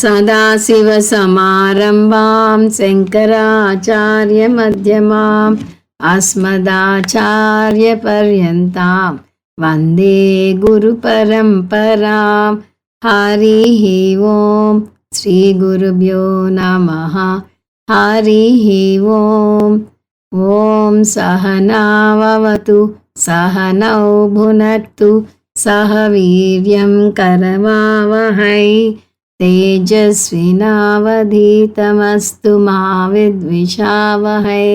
सदाशिवसमारम्भां शङ्कराचार्यमध्यमाम् अस्मदाचार्यपर्यन्तां वन्दे गुरुपरम्परां। हरिः ॐ श्रीगुरुभ्यो नमः। हरिः ॐ सहनाववतु सहनौ भुनक्तु सह वीर्यं करवावहै तेजस्विनावधीतमस्तु मा विद्विषावहै।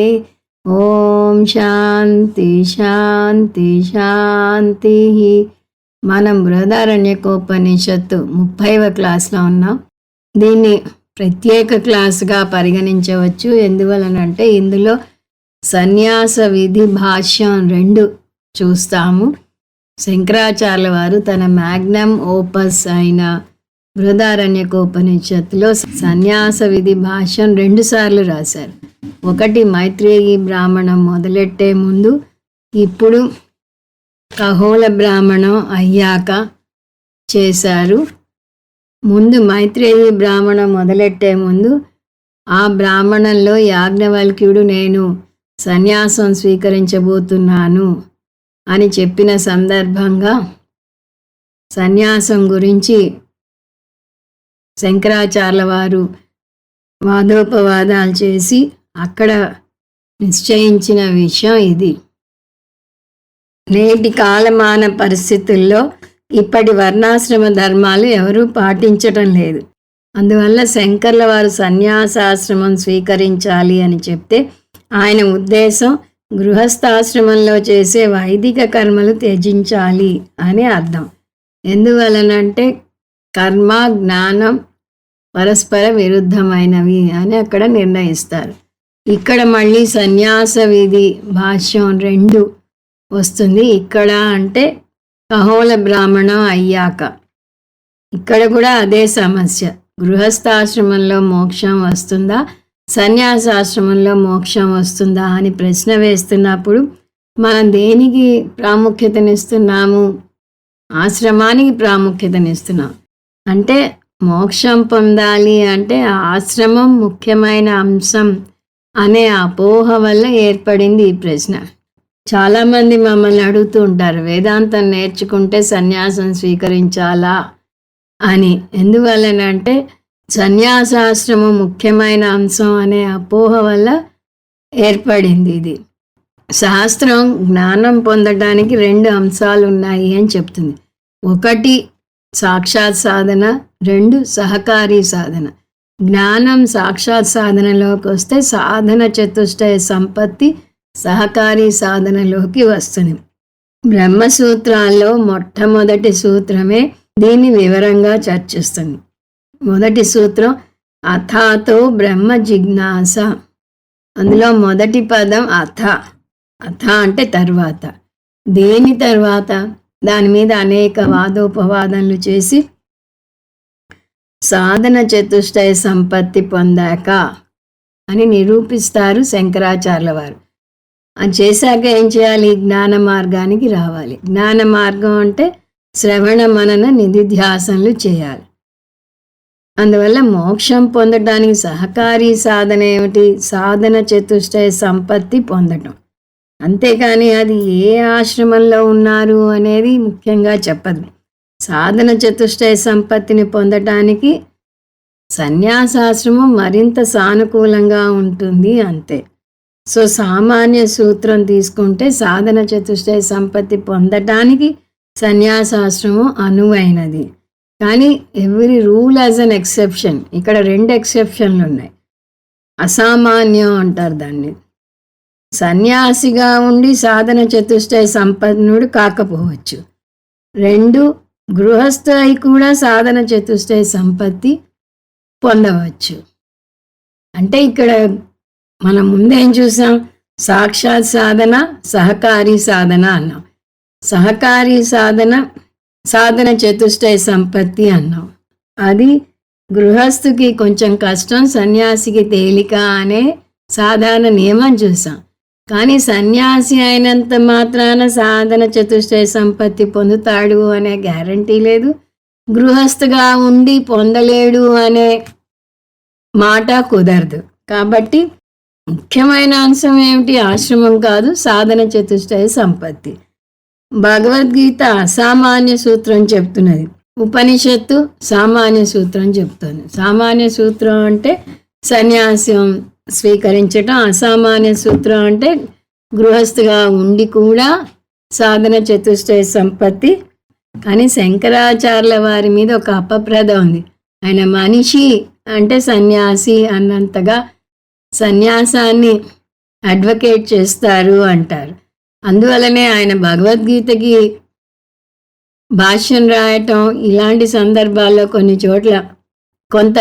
ఓం శాంతి శాంతి శాంతి. మనం బృహదారణ్యకోపనిషత్తు 30వ క్లాస్లో ఉన్నాం. దీన్ని ప్రత్యేక క్లాసుగా పరిగణించవచ్చు. ఎందువలనంటే ఇందులో సన్యాస విధి భాష్యం 2 చూస్తాము. శంకరాచార్యుల వారు తన మ్యాగ్నమ్ ఓపస్ అయిన బృహదారణ్యకోపనిషత్తులో సన్యాస విధి భాష్యం 2 సార్లు రాశారు. ఒకటి మైత్రేయి బ్రాహ్మణం మొదలెట్టే ముందు, ఇప్పుడు ఖగోళ బ్రాహ్మణం అయ్యాక చేశారు. ముందు మైత్రేయి బ్రాహ్మణం మొదలెట్టే ముందు ఆ బ్రాహ్మణంలో యాజ్ఞవల్క్యుడు నేను సన్యాసం స్వీకరించబోతున్నాను అని చెప్పిన సందర్భంగా సన్యాసం గురించి శంకరాచార్యుల వారు వాదోపవాదాలు చేసి అక్కడ నిశ్చయించిన విషయం ఇది. నేటి కాలమాన పరిస్థితుల్లో ఇప్పటి వర్ణాశ్రమ ధర్మాలు ఎవరూ పాటించటం లేదు. అందువల్ల శంకర్ల వారు సన్యాసాశ్రమం స్వీకరించాలి అని చెప్తే ఆయన ఉద్దేశం గృహస్థాశ్రమంలో చేసే వైదిక కర్మలు త్యజించాలి అని అర్థం. ఎందువలనంటే కర్మ జ్ఞానం పరస్పర విరుద్ధమైనవి అని అక్కడ నిర్ణయిస్తారు. ఇక్కడ మళ్ళీ సన్యాస విధి భాష్యం 2 వస్తుంది. ఇక్కడ అంటే ఖగోళ బ్రాహ్మణం అయ్యాక. ఇక్కడ కూడా అదే సమస్య. గృహస్థాశ్రమంలో మోక్షం వస్తుందా, సన్యాసాశ్రమంలో మోక్షం వస్తుందా అని ప్రశ్న వేస్తున్నప్పుడు మనం దేనికి ప్రాముఖ్యతనిస్తున్నాము? ఆశ్రమానికి ప్రాముఖ్యతనిస్తున్నాం. అంటే మోక్షం పొందాలి అంటే ఆశ్రమం ముఖ్యమైన అంశం అనే అపోహ వల్ల ఏర్పడింది ఈ ప్రశ్న. చాలామంది మమ్మల్ని అడుగుతూ ఉంటారు, వేదాంతం నేర్చుకుంటే సన్యాసం స్వీకరించాలా అని. ఎందువల్లనంటే సన్యాసాశ్రమం ముఖ్యమైన అంశం అనే అపోహ వల్ల ఏర్పడింది ఇది. శాస్త్రం జ్ఞానం పొందడానికి 2 అంశాలు ఉన్నాయి అని చెప్తుంది. ఒకటి సాక్షాత్ సాధన, 2 సహకారీ సాధన. జ్ఞానం సాక్షాత్ సాధనలోకి వస్తే సాధన చతుష్టయ సంపత్తి సహకారీ సాధనలోకి వస్తుంది. బ్రహ్మసూత్రాల్లో మొట్టమొదటి సూత్రమే దీన్ని వివరంగా చర్చిస్తుంది. మొదటి సూత్రం అథాతో బ్రహ్మ జిజ్ఞాస. అందులో మొదటి పదం అథ. అథ అంటే తర్వాత. దేని తర్వాత? దాని మీద అనేక వాదోపవాదనలు చేసి సాధన చతుష్టయ సంపత్తి పొందాక అని నిరూపిస్తారు శంకరాచార్యుల వారు. అది చేశాక ఏం చేయాలి? జ్ఞాన మార్గానికి రావాలి. జ్ఞాన మార్గం అంటే శ్రవణ మనన నిధిధ్యాసనలు చేయాలి. అందువల్ల మోక్షం పొందడానికి సహకారీ సాధన ఏమిటి? సాధన చతుష్టయ సంపత్తి పొందటం. అంతేకాని అది ఏ ఆశ్రమంలో ఉన్నారు అనేది ముఖ్యంగా చెప్పదు. సాధన చతుష్టయ సంపత్తిని పొందటానికి సన్యాసాశ్రమం మరింత సానుకూలంగా ఉంటుంది అంతే. సో సామాన్య సూత్రం తీసుకుంటే సాధన చతుష్టయ సంపత్తి పొందటానికి సన్యాసాశ్రమం అనువైనది. కానీ every rule as an exception. ఇక్కడ 2 ఎక్సెప్షన్లు ఉన్నాయి. అసామాన్యం అంటారు దాన్ని. సన్యాసిగా ఉండి సాధన చతుష్టయ సంపన్నుడు కాకపోవచ్చు. 2 గృహస్థ అయి కూడా సాధన చతుష్టయ సంపత్తి పొందవచ్చు. అంటే ఇక్కడ మనం ముందేం చూసాం? సాక్షాత్ సాధన, సహకారీ సాధన అన్నాం. సహకారీ సాధన సాధన చతుష్టయ సంపత్తి అన్నాం. అది గృహస్థుకి కొంచెం కష్టం, సన్యాసికి తేలిక అనే సాధారణ నియమం చూసాం. కానీ సన్యాసి అయినంత మాత్రాన సాధన చతుష్టయ సంపత్తి పొందుతాడు అనే గ్యారంటీ లేదు. గృహస్థుగా ఉండి పొందలేడు అనే మాట కుదరదు. కాబట్టి ముఖ్యమైన అంశం ఏమిటి? ఆశ్రమం కాదు, సాధన చతుష్టయ సంపత్తి. భగవద్గీత అసామాన్య సూత్రం చెప్తున్నది, ఉపనిషత్తు సామాన్య సూత్రం చెప్తుంది. సామాన్య సూత్రం అంటే సన్యాసం స్వీకరించటం, అసామాన్య సూత్రం అంటే గృహస్థుగా ఉండి కూడా సాధన చతుష్టయ సంపత్తి. కానీ శంకరాచార్యుల వారి మీద ఒక అపప్రద ఉంది. ఆయన మనిషి అంటే సన్యాసి అన్నంతగా సన్యాసాన్ని అడ్వకేట్ చేస్తారు అంటారు. అందువలనే ఆయన భగవద్గీతకి భాష్యం రాయటం ఇలాంటి సందర్భాల్లో కొన్ని చోట్ల కొంత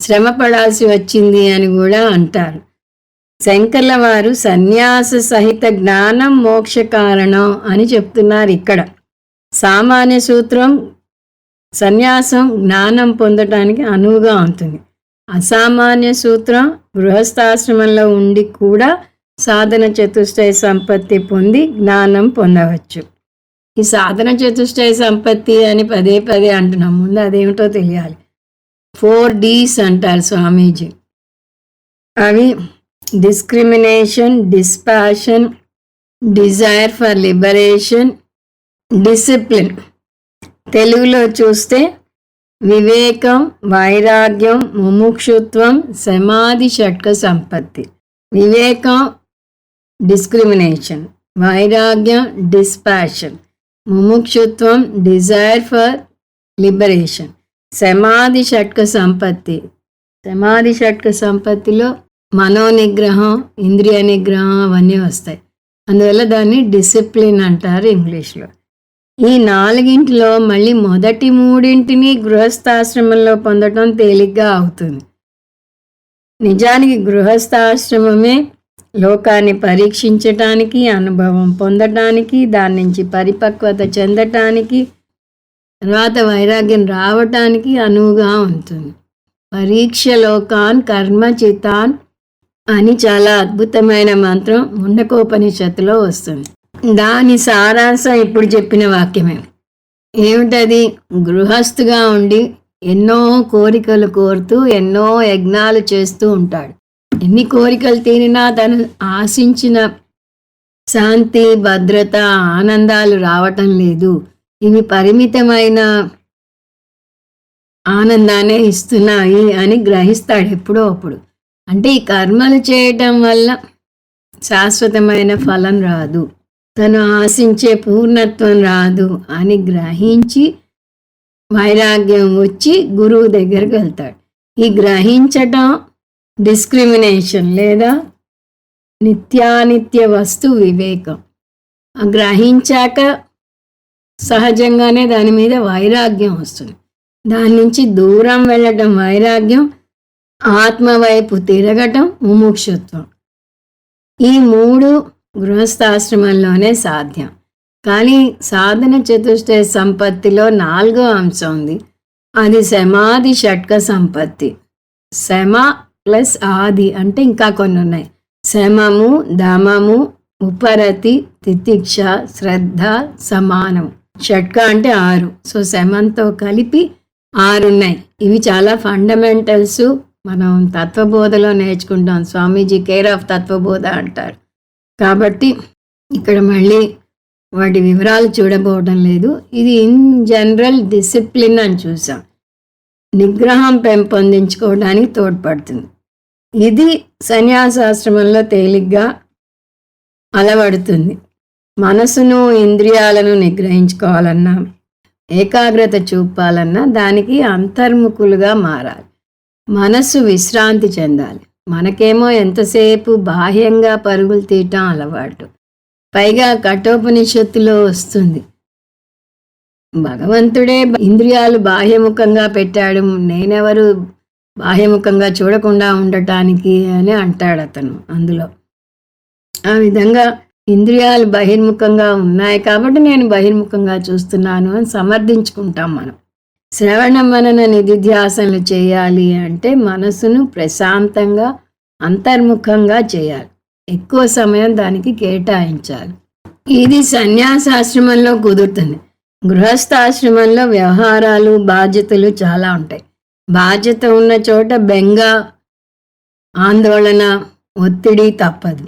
శ్రమ పడాల్సి వచ్చింది అని కూడా అంటారు. శంకర్ల వారు సన్యాస సహిత జ్ఞానం మోక్ష కారణం అని చెప్తున్నారు. ఇక్కడ సామాన్య సూత్రం సన్యాసం జ్ఞానం పొందటానికి అనువుగా ఉంటుంది. అసామాన్య సూత్రం గృహస్థాశ్రమంలో ఉండి కూడా సాధన చతుష్టయ సంపత్తి పొంది జ్ఞానం పొందవచ్చు. ఈ సాధన చతుష్టయ సంపత్తి అని పదే పదే అంటున్నాం. ముందు అదేమిటో తెలియాలి. 4 Ds అంటారు స్వామీజీ. అవి discrimination, dispassion, desire for liberation, discipline. తెలుగులో చూస్తే వివేకం, వైరాగ్యం, ముముక్షుత్వం, సమాధి షట్క సంపత్తి. వివేకం డిస్క్రిమినేషన్, వైరాగ్యం డిస్పాషన్, ముముక్షుత్వం డిజైర్ ఫర్ లిబరేషన్, సమాధి షట్క సంపత్తి. సమాధి షట్క సంపత్తిలో మనోనిగ్రహం, ఇంద్రియ నిగ్రహం అవన్నీ వస్తాయి. అందువల్ల దాన్ని డిసిప్లిన్ అంటారు ఇంగ్లీష్లో. ఈ 4 మళ్ళీ మొదటి 3 గృహస్థాశ్రమంలో పొందటం తేలిగ్గా అవుతుంది. నిజానికి గృహస్థాశ్రమమే లోకాన్ని పరీక్షించటానికి, అనుభవం పొందటానికి, దాని నుంచి పరిపక్వత చెందటానికి, తర్వాత వైరాగ్యం రావటానికి అనువుగా ఉంటుంది. పరీక్ష లోకాన్ కర్మచితాన్ అని చాలా అద్భుతమైన మంత్రం ముండకోపనిషత్తులో వస్తుంది. దాని సారాంశం ఇప్పుడు చెప్పిన వాక్యమే. ఏమిటది? గృహస్థుగా ఉండి ఎన్నో కోరికలు కోరుతూ ఎన్నో యజ్ఞాలు చేస్తూ ఉంటాడు. ఎన్ని కోరికలు తీరినా తను ఆశించిన శాంతి, భద్రత, ఆనందాలు రావటం లేదు. ఇవి పరిమితమైన ఆనందాన్ని ఇస్తున్నాయి అని గ్రహిస్తాడు ఎప్పుడో అప్పుడు. అంటే ఈ కర్మలు చేయటం వల్ల శాశ్వతమైన ఫలం రాదు, తను ఆశించే పూర్ణత్వం రాదు అని గ్రహించి వైరాగ్యం వచ్చి గురువు దగ్గరికి వెళ్తాడు. ఈ గ్రహించటం డిస్క్రిమినేషన్ లేదా నిత్యానిత్య వస్తు వివేకం. గ్రహించాక సహజంగానే దాని మీద వైరాగ్యం వస్తుంది. దాని నుంచి దూరం వెళ్ళటం వైరాగ్యం, ఆత్మ వైపు తిరగటం ముముక్షుత్వం. ఈ 3 గృహస్థాశ్రమంలోనే సాధ్యం. కానీ సాధన చతుష్టయ సంపత్తిలో 4వ అంశం ఉంది. అది సమాధి షట్క సంపత్తి. శమ ప్లస్ ఆది అంటే ఇంకా కొన్ని ఉన్నాయి. శమము, దమము, ఉపరతి, తితిక్ష, శ్రద్ధ, సమానం. షట్క అంటే 6. సో శమంతో కలిపి 6 ఉన్నాయి. ఇవి చాలా ఫండమెంటల్స్. మనం తత్వబోధలో నేర్చుకుంటాం. స్వామీజీ కేర్ ఆఫ్ తత్వబోధ అంటారు. కాబట్టి ఇక్కడ మళ్ళీ వాటి వివరాలు చూడబోవడం లేదు. ఇది ఇన్ జనరల్ డిసిప్లిన్ అని చూసాం. నిగ్రహం పెంపొందించుకోవడానికి తోడ్పడుతుంది. ఇది సన్యాసాశ్రమంలో తేలిగ్గా అలవడుతుంది. మనసును, ఇంద్రియాలను నిగ్రహించుకోవాలన్నా, ఏకాగ్రత చూపాలన్నా దానికి అంతర్ముఖులుగా మారాలి. మనస్సు విశ్రాంతి చెందాలి. మనకేమో ఎంతసేపు బాహ్యంగా పరుగులు తీయటం అలవాటు. పైగా కఠోపనిషత్తులో వస్తుంది, భగవంతుడే ఇంద్రియాలు బాహ్యముఖంగా పెట్టాడు, నేనెవరు బాహ్యముఖంగా చూడకుండా ఉండటానికి అని అంటాడు అతను. అందులో ఆ విధంగా ఇంద్రియాలు బహిర్ముఖంగా ఉన్నాయి కాబట్టి నేను బహిర్ముఖంగా చూస్తున్నాను అని సమర్థించుకుంటాం మనం. శ్రవణ మనన నిధిధ్యాసనలు చేయాలి అంటే మనసును ప్రశాంతంగా అంతర్ముఖంగా చేయాలి. ఎక్కువ సమయం దానికి కేటాయించాలి. ఇది సన్యాసాశ్రమంలో కుదురుతుంది. గృహస్థాశ్రమంలో వ్యవహారాలు, బాధ్యతలు చాలా ఉంటాయి. బాధ్యత ఉన్న చోట బెంగ, ఆందోళన, ఒత్తిడి తప్పదు.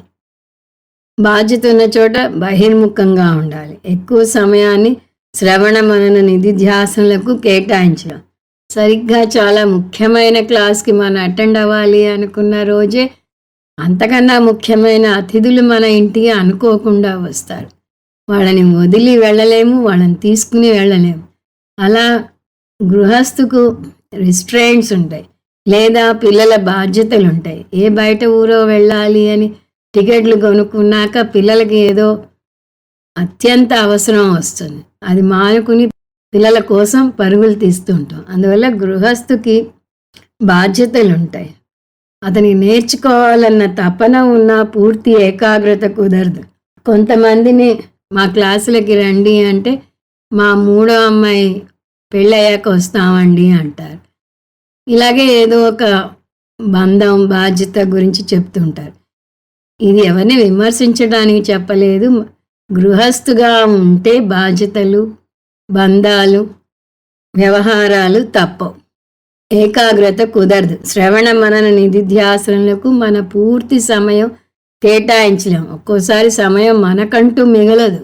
బాధ్యత ఉన్న చోట బహిర్ముఖంగా ఉండాలి. ఎక్కువ సమయాన్ని శ్రవణ మనన నిధిధ్యాసనలకు కేటాయించడం. సరిగ్గా చాలా ముఖ్యమైన క్లాస్కి మనం అటెండ్ అవ్వాలి అనుకున్న రోజే అంతకన్నా ముఖ్యమైన అతిథులు మన ఇంటికి అనుకోకుండా వస్తారు. వాళ్ళని వదిలి వెళ్ళలేము, వాళ్ళని తీసుకుని వెళ్ళలేము. అలా గృహస్థుకు రిస్ట్రైంట్స్ ఉంటాయి, లేదా పిల్లల బాధ్యతలు ఉంటాయి. ఏ బయట ఊరో వెళ్ళాలి అని టికెట్లు కొనుక్కున్నాక పిల్లలకి ఏదో అత్యంత అవసరం వస్తుంది. అది మానుకుని పిల్లల కోసం పరుగులు తీస్తూ ఉంటాం. అందువల్ల గృహస్థుకి బాధ్యతలు ఉంటాయి. అతనికి నేర్చుకోవాలన్న తపన ఉన్న పూర్తి ఏకాగ్రత కుదరదు. కొంతమందిని మా క్లాసులకి రండి అంటే మా మూడో అమ్మాయి పెళ్ళయ్యాక వస్తామండి అంటారు. ఇలాగే ఏదో ఒక బంధం, బాధ్యత గురించి చెప్తుంటారు. ఇది ఎవరిని విమర్శించడానికి చెప్పలేదు. గృహస్థుగా ఉంటే బాధ్యతలు, బంధాలు, వ్యవహారాలు తప్పవు. ఏకాగ్రత కుదరదు. శ్రవణ మనన నిధిధ్యాసనలకు మన పూర్తి సమయం కేటాయించలేం. ఒక్కోసారి సమయం మనకంటూ మిగలదు.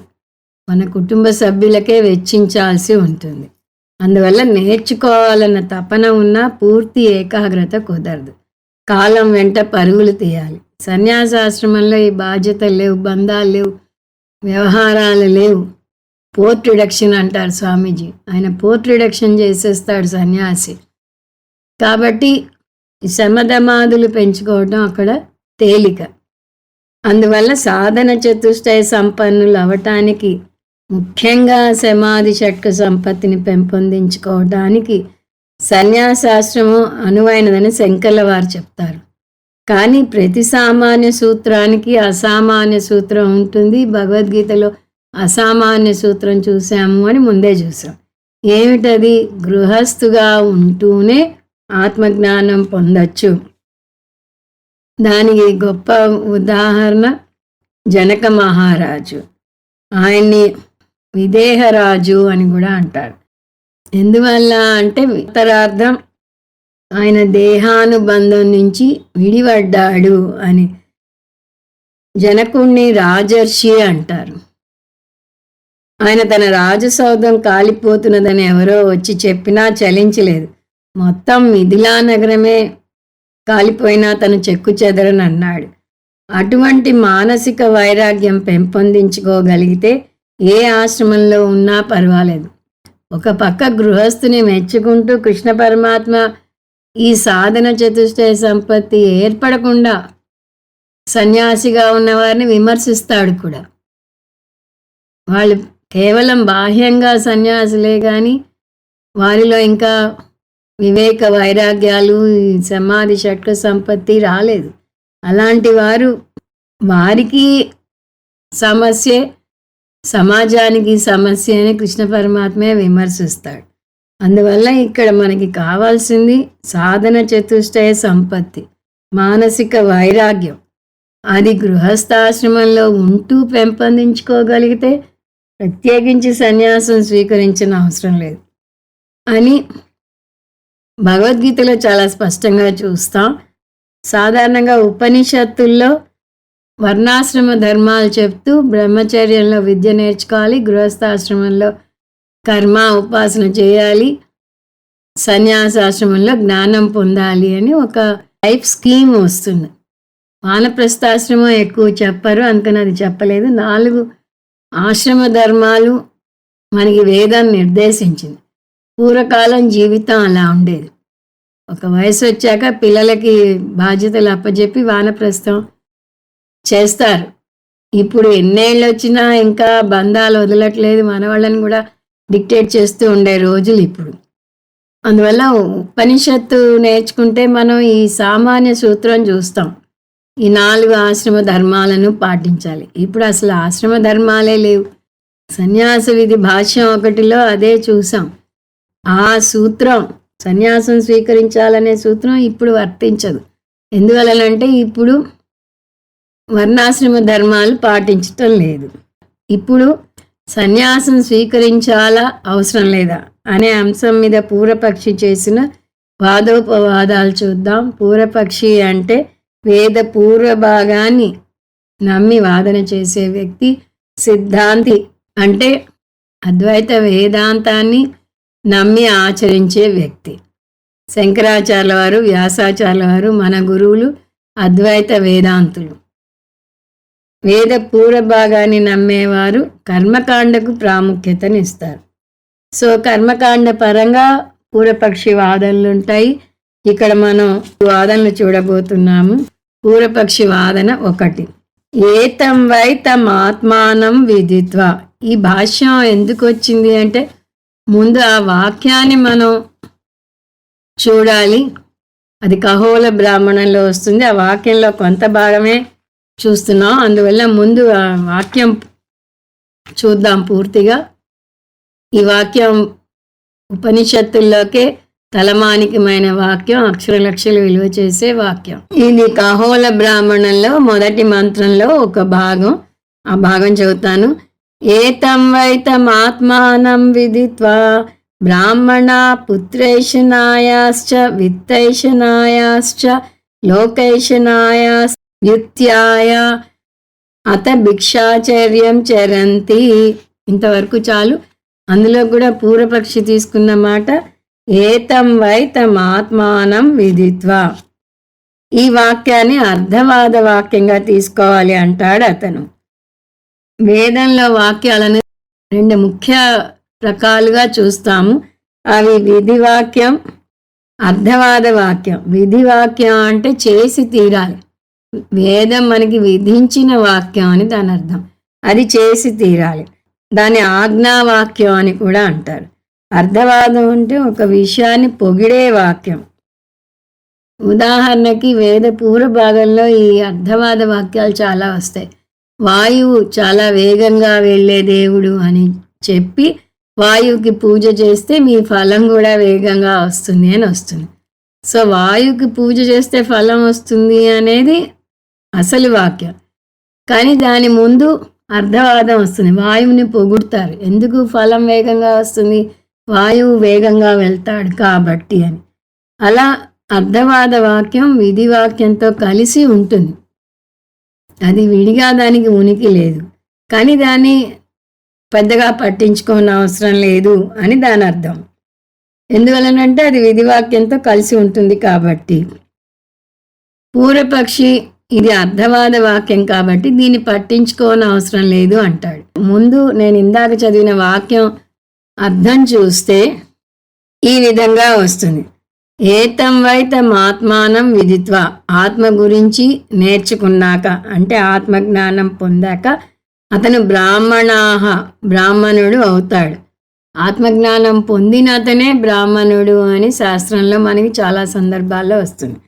మన కుటుంబ సభ్యులకే వెచ్చించాల్సి ఉంటుంది. అందువల్ల నేర్చుకోవాలన్న తపన ఉన్నా పూర్తి ఏకాగ్రత కుదరదు. కాలం వెంట పరుగులు తీయాలి. సన్యాసాశ్రమంలో ఈ బాధ్యతలు లేవు, బంధాలు లేవు, వ్యవహారాలు లేవు. పోర్ట్ రిడక్షన్ అంటారు స్వామీజీ. ఆయన పోర్ట్ రిడక్షన్ చేసేస్తాడు సన్యాసి. కాబట్టి శమధమాదులు పెంచుకోవడం అక్కడ తేలిక. అందువల్ల సాధన చతుష్టయ సంపన్నులు అవటానికి, ముఖ్యంగా సమాధి షట్క సంపత్తిని పెంపొందించుకోవడానికి సన్యాసాశ్రమం అనువైనదని శంకర్ల వారు చెప్తారు. కానీ ప్రతి సామాన్య సూత్రానికి అసామాన్య సూత్రం ఉంటుంది. భగవద్గీతలో అసామాన్య సూత్రం చూసాము అని ముందే చూసాం. ఏమిటది? గృహస్థుగా ఉంటూనే ఆత్మజ్ఞానం పొందొచ్చు. దానికి గొప్ప ఉదాహరణ జనక మహారాజు. ఆయన్ని విదేహరాజు అని కూడా అంటారు. ఎందువల్ల అంటే ఉత్తరార్థం ఆయన దేహానుబంధం నుంచి విడిపడ్డాడు అని. జనకుణ్ణి రాజర్షి అంటారు. ఆయన తన రాజసౌధం కాలిపోతున్నదని ఎవరో వచ్చి చెప్పినా చలించలేదు. మొత్తం మిథిలా నగరమే కాలిపోయినా తను చెక్కు చెదరని అన్నాడు. అటువంటి మానసిక వైరాగ్యం పెంపొందించుకోగలిగితే ఏ ఆశ్రమంలో ఉన్నా పర్వాలేదు. ఒక పక్క గృహస్థుని మెచ్చుకుంటూ కృష్ణ పరమాత్మ ఈ సాధన చతుష్టయ సంపత్తి ఏర్పడకుండా సన్యాసిగా ఉన్నవారిని విమర్శిస్తాడు కూడా. వాళ్ళు కేవలం బాహ్యంగా సన్యాసులే కానీ వారిలో ఇంకా వివేక వైరాగ్యాలు, సమాధి షట్క సంపత్తి రాలేదు. అలాంటి వారికి సమస్యే, సమాజానికి సమస్య అని కృష్ణ పరమాత్మే విమర్శిస్తాడు. అందువల్ల ఇక్కడ మనకి కావాల్సింది సాధన చతుష్టయ సంపత్తి, మానసిక వైరాగ్యం. అది గృహస్థాశ్రమంలో ఉంటూ పెంపొందించుకోగలిగితే ప్రత్యేకించి సన్యాసం స్వీకరించిన అవసరం లేదు అని భగవద్గీతలో చాలా స్పష్టంగా చూస్తాం. సాధారణంగా ఉపనిషత్తుల్లో వర్ణాశ్రమ ధర్మాలు చెప్తూ బ్రహ్మచర్యంలో విద్య నేర్చుకోవాలి, గృహస్థాశ్రమంలో కర్మ ఉపాసన చేయాలి, సన్యాసాశ్రమంలో జ్ఞానం పొందాలి అని ఒక లైఫ్ స్కీమ్ వస్తుంది. వానప్రస్థాశ్రమం ఎక్కువ చెప్పరు, అందుకని అది చెప్పలేదు. 4 ఆశ్రమ ధర్మాలు మనకి వేదం నిర్దేశించింది. పూర్వకాలం జీవితం అలా ఉండేది. ఒక వయసు వచ్చాక పిల్లలకి బాధ్యతలు అప్పచెప్పి వానప్రస్థం చేస్తారు. ఇప్పుడు ఎన్నేళ్ళు వచ్చినా ఇంకా బంధాలు వదలట్లేదు. మనవాళ్ళని కూడా డిక్టేట్ చేస్తూ ఉండే రోజులు ఇప్పుడు. అందువల్ల ఉపనిషత్తు నేర్చుకుంటే మనం ఈ సామాన్య సూత్రం చూస్తాం. ఈ 4 ఆశ్రమ ధర్మాలను పాటించాలి. ఇప్పుడు అసలు ఆశ్రమ ధర్మాలే లేవు. సన్యాస విధి భాష్యం 1లో అదే చూసాం. ఆ సూత్రం, సన్యాసం స్వీకరించాలనే సూత్రం ఇప్పుడు వర్తించదు. ఎందువలనంటే ఇప్పుడు వర్ణాశ్రమ ధర్మాలు పాటించటం లేదు. ఇప్పుడు సన్యాసం స్వీకరించాలా అవసరం లేదా అనే అంశం మీద పూర్వపక్షి చేసిన వాదోపవాదాలు చూద్దాం. పూర్వపక్షి అంటే వేద పూర్వ భాగాన్ని నమ్మి వాదన చేసే వ్యక్తి. సిద్ధాంతి అంటే అద్వైత వేదాంతాన్ని నమ్మి ఆచరించే వ్యక్తి. శంకరాచార్యుల వారు, వ్యాసాచార్యుల వారు మన గురువులు అద్వైత వేదాంతులు. వేద పూర్వ భాగాన్ని నమ్మేవారు కర్మకాండకు ప్రాముఖ్యతనిస్తారు. సో కర్మకాండ పరంగా పూర్వపక్షి వాదనలు ఉంటాయి. ఇక్కడ మనం వాదనలు చూడబోతున్నాము. పూర్వపక్షి వాదన 1. ఏతం వై తమాత్మానం విదిత్వా. ఈ భాష్యం ఎందుకు వచ్చింది అంటే ముందు ఆ వాక్యాన్ని మనం చూడాలి. అది కహోల బ్రాహ్మణంలో వస్తుంది. ఆ వాక్యంలో కొంత భాగమే చూస్తున్నాం. అందువల్ల ముందు ఆ వాక్యం చూద్దాం పూర్తిగా. ఈ వాక్యం ఉపనిషత్తుల్లోకే తలమానికమైన వాక్యం, అక్షరలక్షలు విలువ చేసే వాక్యం. ఇది కహోల బ్రాహ్మణంలో మొదటి మంత్రంలో ఒక భాగం. ఆ భాగం చదువుతాను. ఏతం వైతమాత్మానం విదిత్వా బ్రాహ్మణా పుత్రైషనాయాశ్చ విత్తైషనాయాశ్చ లోకైషనాయాస్ వ్యుత్యాయ అత భిక్షాచర్యం చరంతి. ఇంతవరకు చాలు. అందులో కూడా పూర్వపక్షి తీసుకున్న మాట ఏతం వై తమాత్మానం విదిత్వా. ఈ వాక్యాన్ని అర్ధవాద వాక్యంగా తీసుకోవాలి అంటాడు అతను. వేదంలో వాక్యాలను 2 ముఖ్య రకాలుగా చూస్తాము. అవి విధివాక్యం, అర్ధవాద వాక్యం. విధివాక్యం అంటే చేసి తీరాలి. వేదం మనకి విధించిన వాక్యం అని దాని అర్థం. అది చేసి తీరాలి. దాని ఆజ్ఞావాక్యం అని కూడా అంటారు. అర్ధవాదం అంటే ఒక విషయాన్ని పొగిడే వాక్యం. ఉదాహరణకి వేద పూర్వ భాగంలో ఈ అర్ధవాద వాక్యాలు చాలా వస్తాయి. వాయువు చాలా వేగంగా వెళ్ళే దేవుడు అని చెప్పి వాయువుకి పూజ చేస్తే మీ ఫలం కూడా వేగంగా వస్తుంది అని వస్తుంది. సో వాయువుకి పూజ చేస్తే ఫలం వస్తుంది అనేది అసలు వాక్యం. కానీ దాని ముందు అర్ధవాదం వస్తుంది. వాయువుని పొగుడతారు. ఎందుకు ఫలం వేగంగా వస్తుంది? వాయువు వేగంగా వెళ్తాడు కాబట్టి అని. అలా అర్ధవాద వాక్యం విధి వాక్యంతో కలిసి ఉంటుంది. అది విడిగా దానికి ఉనికి లేదు. కానీ దాన్ని పెద్దగా పట్టించుకోని అవసరం లేదు అని దాని అర్థం. ఎందువలనంటే అది విధివాక్యంతో కలిసి ఉంటుంది కాబట్టి. పూర్వపక్షి ఇది అర్ధవాద వాక్యం కాబట్టి దీన్ని పట్టించుకోని అవసరం లేదు అంటాడు. ముందు నేను ఇందాక చదివిన వాక్యం అర్థం చూస్తే ఈ విధంగా వస్తుంది. ఏతం వై తమాత్మానం విదిత్వా. ఆత్మ గురించి నేర్చుకున్నాక అంటే ఆత్మజ్ఞానం పొందాక అతను బ్రాహ్మణుడు అవుతాడు. ఆత్మజ్ఞానం పొందిన అతనే బ్రాహ్మణుడు అని శాస్త్రంలో మనకి చాలా సందర్భాల్లో వస్తుంది.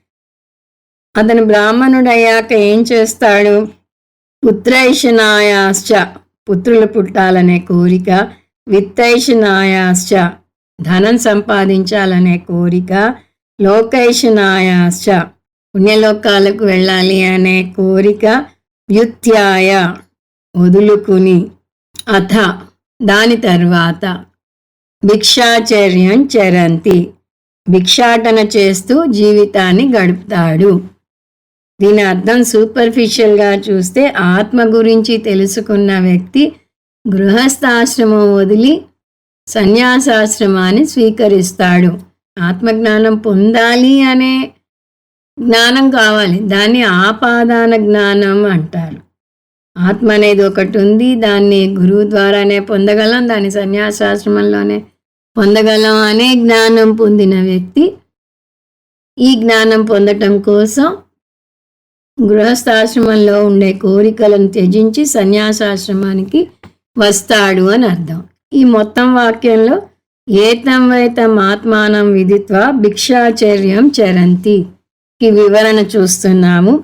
అతను బ్రాహ్మణుడు అయ్యాక ఏం చేస్తాడు? పుత్రైషనాయాశ్చ, పుత్రులు పుట్టాలనే కోరిక. విత్తైషనాయాశ్చ, ధనం సంపాదించాలనే కోరిక. లోకైషనాయాశ్చ, పుణ్యలోకాలకు వెళ్ళాలి అనే కోరిక. వ్యుత్యాయ, వదులుకుని. అథ, దాని తర్వాత భిక్షాచర్యం చరంతి, భిక్షాటన చేస్తూ జీవితాన్ని గడుపుతాడు. దీని అర్థం సూపర్ఫిషియల్గా చూస్తే ఆత్మ గురించి తెలుసుకున్న వ్యక్తి గృహస్థాశ్రమం వదిలి సన్యాసాశ్రమాన్ని స్వీకరిస్తాడు. ఆత్మజ్ఞానం పొందాలి అనే జ్ఞానం కావాలి. దాన్ని ఆపాదాన జ్ఞానం అంటారు. ఆత్మ అనేది ఒకటి ఉంది, దాన్ని గురువు ద్వారానే పొందగలం, దాన్ని సన్యాసాశ్రమంలోనే పొందగలం అనే జ్ఞానం పొందిన వ్యక్తి ఈ జ్ఞానం పొందటం కోసం గృహస్థాశ్రమంలో ఉండే కోరికలను త్యజించి సన్యాసాశ్రమానికి వస్తాడు అని అర్థం. ఈ మొత్తం వాక్యంలో ఏతం వైతం ఆత్మానం విదిత్వా భిక్షాచర్యం చరంతి ఈ వివరణ చూస్తున్నాము.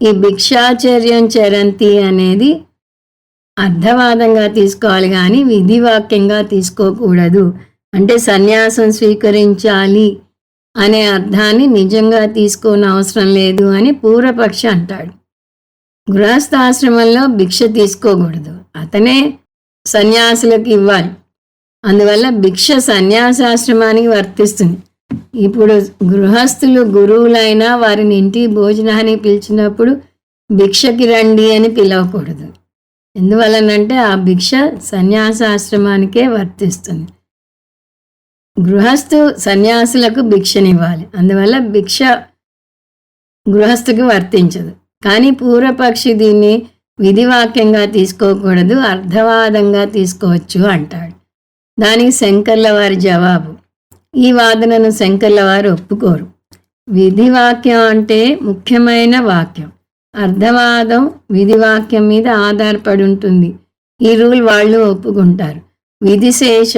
ఈ భిక్షాచర్యం చరంతి అనేది అర్థవాదంగా తీసుకోవాలి కానీ విధివాక్యంగా తీసుకోకూడదు. అంటే సన్యాసం స్వీకరించాలి అనే అర్థాన్ని నిజంగా తీసుకోని అవసరం లేదు అని పూర్వపక్షి అంటాడు. గృహస్థాశ్రమంలో భిక్ష తీసుకోకూడదు. అతనే సన్యాసులకు ఇవ్వాలి. అందువల్ల భిక్ష సన్యాసాశ్రమానికి వర్తిస్తుంది. ఇప్పుడు గృహస్థులు గురువులైనా వారిని ఇంటికి భోజనానికి పిలిచినప్పుడు భిక్షకి రండి అని పిలవకూడదు. ఎందువలనంటే ఆ భిక్ష సన్యాసాశ్రమానికే వర్తిస్తుంది. గృహస్థు సన్యాసులకు భిక్షనివ్వాలి. అందువల్ల భిక్ష గృహస్థుకి వర్తించదు. కానీ పూర్వపక్షి దీన్ని విధివాక్యంగా తీసుకోకూడదు, అర్థవాదంగా తీసుకోవచ్చు అంటాడు. దానికి శంకర్ల వారి జవాబు. ఈ వాదనను శంకర్ల వారు ఒప్పుకోరు. విధివాక్యం అంటే ముఖ్యమైన వాక్యం, అర్థవాదం విధివాక్యం మీద ఆధారపడి ఉంటుంది. ఈ రూల్ వాళ్ళు ఒప్పుకుంటారు. విధిశేష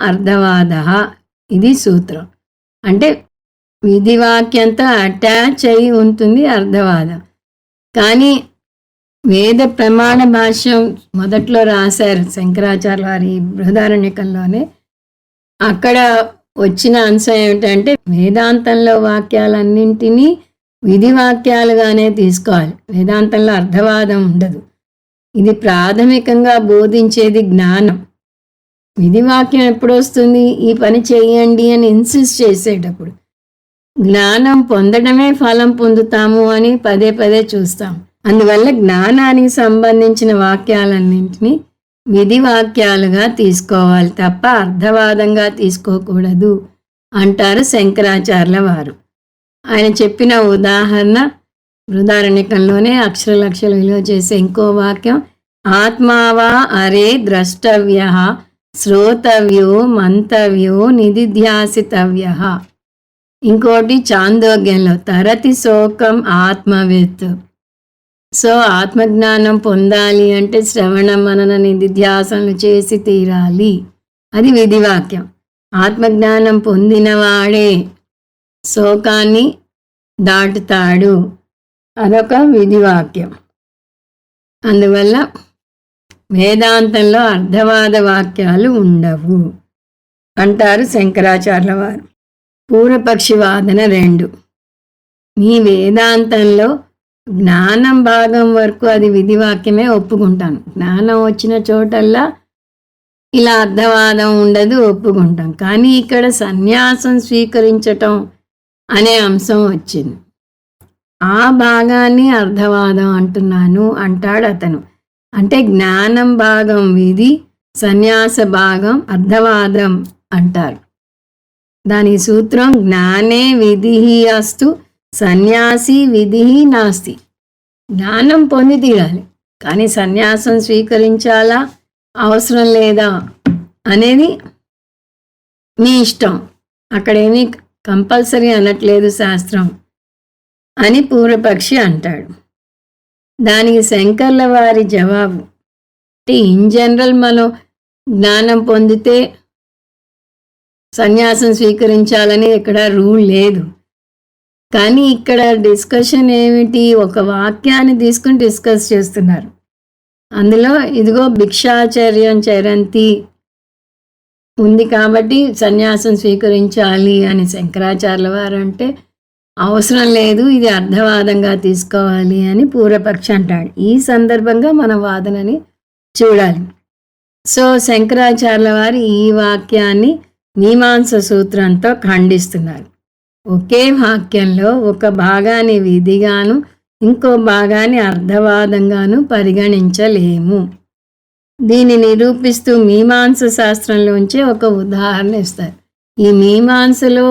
అర్థవాద, ఇది సూత్రం. అంటే విధివాక్యంతో అటాచ్ అయి ఉంటుంది అర్థవాదం. కానీ వేద ప్రమాణ భాష్యం మొదట్లో రాశారు శంకరాచార్య వారి బృహదారణ్యకంలోనే. అక్కడ వచ్చిన అంశం ఏమిటంటే వేదాంతంలో వాక్యాలన్నింటినీ విధివాక్యాలుగానే తీసుకోవాలి. వేదాంతంలో అర్థవాదం ఉండదు. ఇది ప్రాథమికంగా బోధించేది జ్ఞానం. విధివాక్యం ఎప్పుడు వస్తుంది? ఈ పని చేయండి అని ఇన్సిస్ట్ చేసేటప్పుడు. జ్ఞానం పొందడమే ఫలం పొందుతాము అని పదే పదే చూస్తాం. అందువల్ల జ్ఞానానికి సంబంధించిన వాక్యాలన్నింటినీ విధివాక్యాలుగా తీసుకోవాలి తప్ప అర్థవాదంగా తీసుకోకూడదు అంటారు శంకరాచార్యుల వారు. ఆయన చెప్పిన ఉదాహరణ బృహదారణ్యకంలోనే అక్షరలక్షలు విలువ చేసే ఇంకో వాక్యం, ఆత్మావా అరే ద్రష్టవ్య శ్రోతవ్యో మంతవ్యో నిధిధ్యాసితవ్య. ఇంకోటి చాందోగ్యంలో తరతి శోకం ఆత్మవేత్. సో ఆత్మజ్ఞానం పొందాలి అంటే శ్రవణ మనన నిధిధ్యాసనలు చేసి తీరాలి. అది విధివాక్యం. ఆత్మజ్ఞానం పొందినవాడే శోకాన్ని దాటుతాడు, అదొక విధివాక్యం. అందువల్ల వేదాంతంలో అర్థవాద వాక్యాలు ఉండవు అంటారు శంకరాచార్యుల వారు. పూర్వపక్షి వాదన 2. మీ వేదాంతంలో జ్ఞానం భాగం వరకు అది విధివాక్యమే ఒప్పుకుంటాను. జ్ఞానం వచ్చిన చోటల్లా ఇలా అర్థవాదం ఉండదు, ఒప్పుకుంటాం. కానీ ఇక్కడ సన్యాసం స్వీకరించటం అనే అంశం వచ్చింది. ఆ భాగాన్ని అర్థవాదం అంటున్నాను అంటాడు అతను. అంటే జ్ఞానం భాగం విధి, సన్యాస భాగం అర్థవాదం అంటారు. దాని సూత్రం జ్ఞానే విధి అస్తు సన్యాసి విధి నాస్తి. జ్ఞానం పొంది తీరాలి, కానీ సన్యాసం స్వీకరించాలా అవసరం లేదా అనేది మీ ఇష్టం. అక్కడేమీ కంపల్సరీ అనట్లేదు శాస్త్రం అని పూర్వపక్షి అంటాడు. దానికి శంకర్ల వారి జవాబు, అంటే ఇన్ జనరల్ మనం జ్ఞానం పొందితే సన్యాసం స్వీకరించాలని ఇక్కడ రూల్ లేదు. కానీ ఇక్కడ డిస్కషన్ ఏమిటి? ఒక వాక్యాన్ని తీసుకుని డిస్కస్ చేస్తున్నారు. అందులో ఇదిగో భిక్షాచర్యం చరంతి ఉంది కాబట్టి సన్యాసం స్వీకరించాలి అని శంకరాచార్యుల వారు అంటే అవసరం లేదు, ఇది అర్థవాదంగా తీసుకోవాలి అని పూర్వపక్షి అంటాడు. ఈ సందర్భంగా మన వాదనని చూడాలి. సో శంకరాచార్యుల వారు ఈ వాక్యాన్ని మీమాంస సూత్రంతో ఖండిస్తున్నారు. ఒకే వాక్యంలో ఒక భాగాన్ని విధిగాను ఇంకో భాగాన్ని అర్థవాదంగాను పరిగణించలేము. దీన్ని నిరూపిస్తూ మీమాంస శాస్త్రంలోంచే ఒక ఉదాహరణ ఇస్తారు. ఈ మీమాంసలో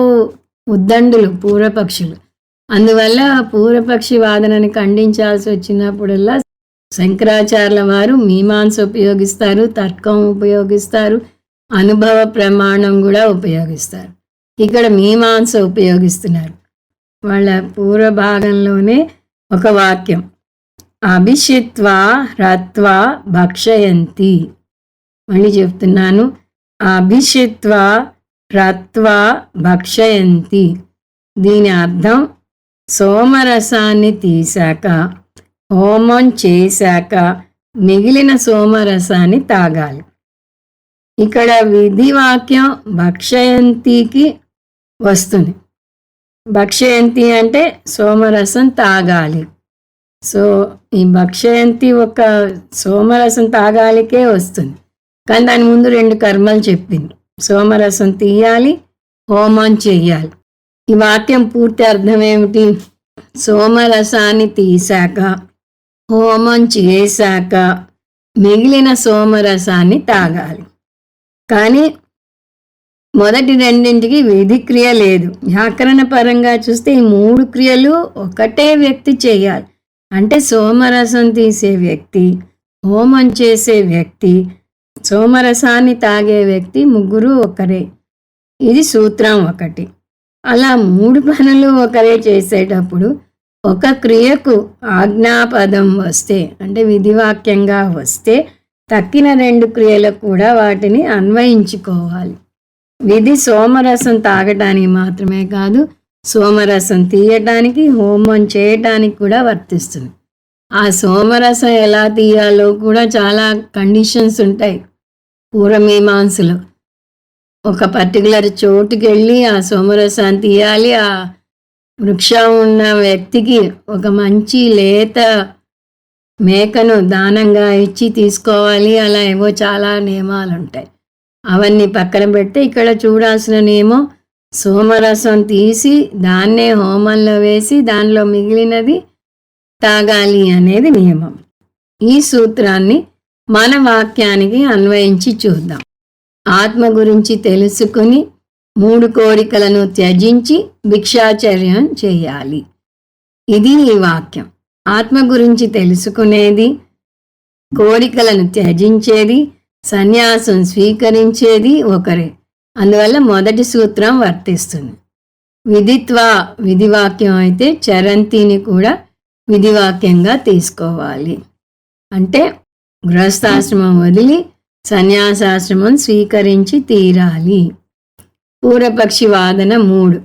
ఉద్దండులు పూర్వపక్షులు. అందువల్ల పూర్వపక్షి వాదనని ఖండించాల్సి వచ్చినప్పుడల్లా శంకరాచార్యుల వారు మీమాంస ఉపయోగిస్తారు, తర్కం ఉపయోగిస్తారు, అనుభవ ప్రమాణం కూడా ఉపయోగిస్తారు. ఇక్కడ మీమాంస ఉపయోగిస్తున్నారు. వాళ్ళ పూర్వ భాగంలోనే ఒక వాక్యం, అభిషిత్వా హ్రత్వా భక్షయంతి. మళ్ళీ చెప్తున్నాను, అభిషిత్వా హ్రత్వా భక్షయంతి. దీని అర్థం సోమరసాన్ని తీశాక, హోమం చేశాక మిగిలిన సోమరసాన్ని తాగాలి. ఇక్కడ విధివాక్యం భక్షయంతికి వస్తుంది. భక్షయంతి అంటే సోమరసం తాగాలి. సో ఈ భక్షయంతి ఒక సోమరసం తాగాలికే వస్తుంది. కానీ దాని ముందు 2 కర్మలు చెప్పింది. సోమరసం తీయాలి, హోమం చెయ్యాలి. ఈ వాక్యం పూర్తి అర్థం ఏమిటి? సోమరసాన్ని తీశాక, హోమం చేశాక మిగిలిన సోమరసాన్ని తాగాలి. కానీ మొదటి రెండింటికి విధి క్రియ లేదు. వ్యాకరణ పరంగా చూస్తే ఈ 3 క్రియలు ఒకటే వ్యక్తి చేయాలి. అంటే సోమరసం తీసే వ్యక్తి, హోమం చేసే వ్యక్తి, సోమరసాన్ని తాగే వ్యక్తి, ముగ్గురు ఒకరే. ఇది సూత్రం ఒకటి. అలా 3 పనులు ఒకరే చేసేటప్పుడు ఒక క్రియకు ఆజ్ఞాపదం వస్తే, అంటే విధివాక్యంగా వస్తే, తక్కిన 2 క్రియలకు కూడా వాటిని అన్వయించుకోవాలి. విధి సోమరసం తాగటానికి మాత్రమే కాదు, సోమరసం తీయటానికి, హోమం చేయటానికి కూడా వర్తిస్తుంది. ఆ సోమరసం ఎలా తీయాలో కూడా చాలా కండిషన్స్ ఉంటాయి పూర్వమీమాంసలో. ఒక పర్టికులర్ చోటుకి వెళ్ళి ఆ సోమరసాన్ని తీయాలి. ఆ వృక్షం ఉన్న వ్యక్తికి ఒక మంచి లేత మేకను దానంగా ఇచ్చి తీసుకోవాలి. అలా ఏవో చాలా నియమాలు ఉంటాయి. అవన్నీ పక్కన పెడితే ఇక్కడ చూడాల్సిన నియమం సోమరసం తీసి దాన్నే హోమంలో వేసి దానిలో మిగిలినది తాగాలి అనేది నియమం. ఈ సూత్రాన్ని మన వాక్యానికి అన్వయించి చూద్దాం. ఆత్మ గురించి తెలుసుకుని 3 కోరికలను త్యజించి భిక్షాచర్యం చేయాలి. ఇది ఈ వాక్యం. ఆత్మ గురించి తెలుసుకునేది, కోరికలను త్యజించేది, సన్యాసం స్వీకరించేది ఒకరే. అందువల్ల మొదటి సూత్రం వర్తిస్తుంది. విదిత్వా విధివాక్యం అయితే చరంతిని కూడా విధివాక్యంగా తీసుకోవాలి. అంటే గృహస్థాశ్రమం వదిలి సన్యాసాశ్రమం స్వీకరించి తీరాలి. పూర్వపక్షి వాదన 3.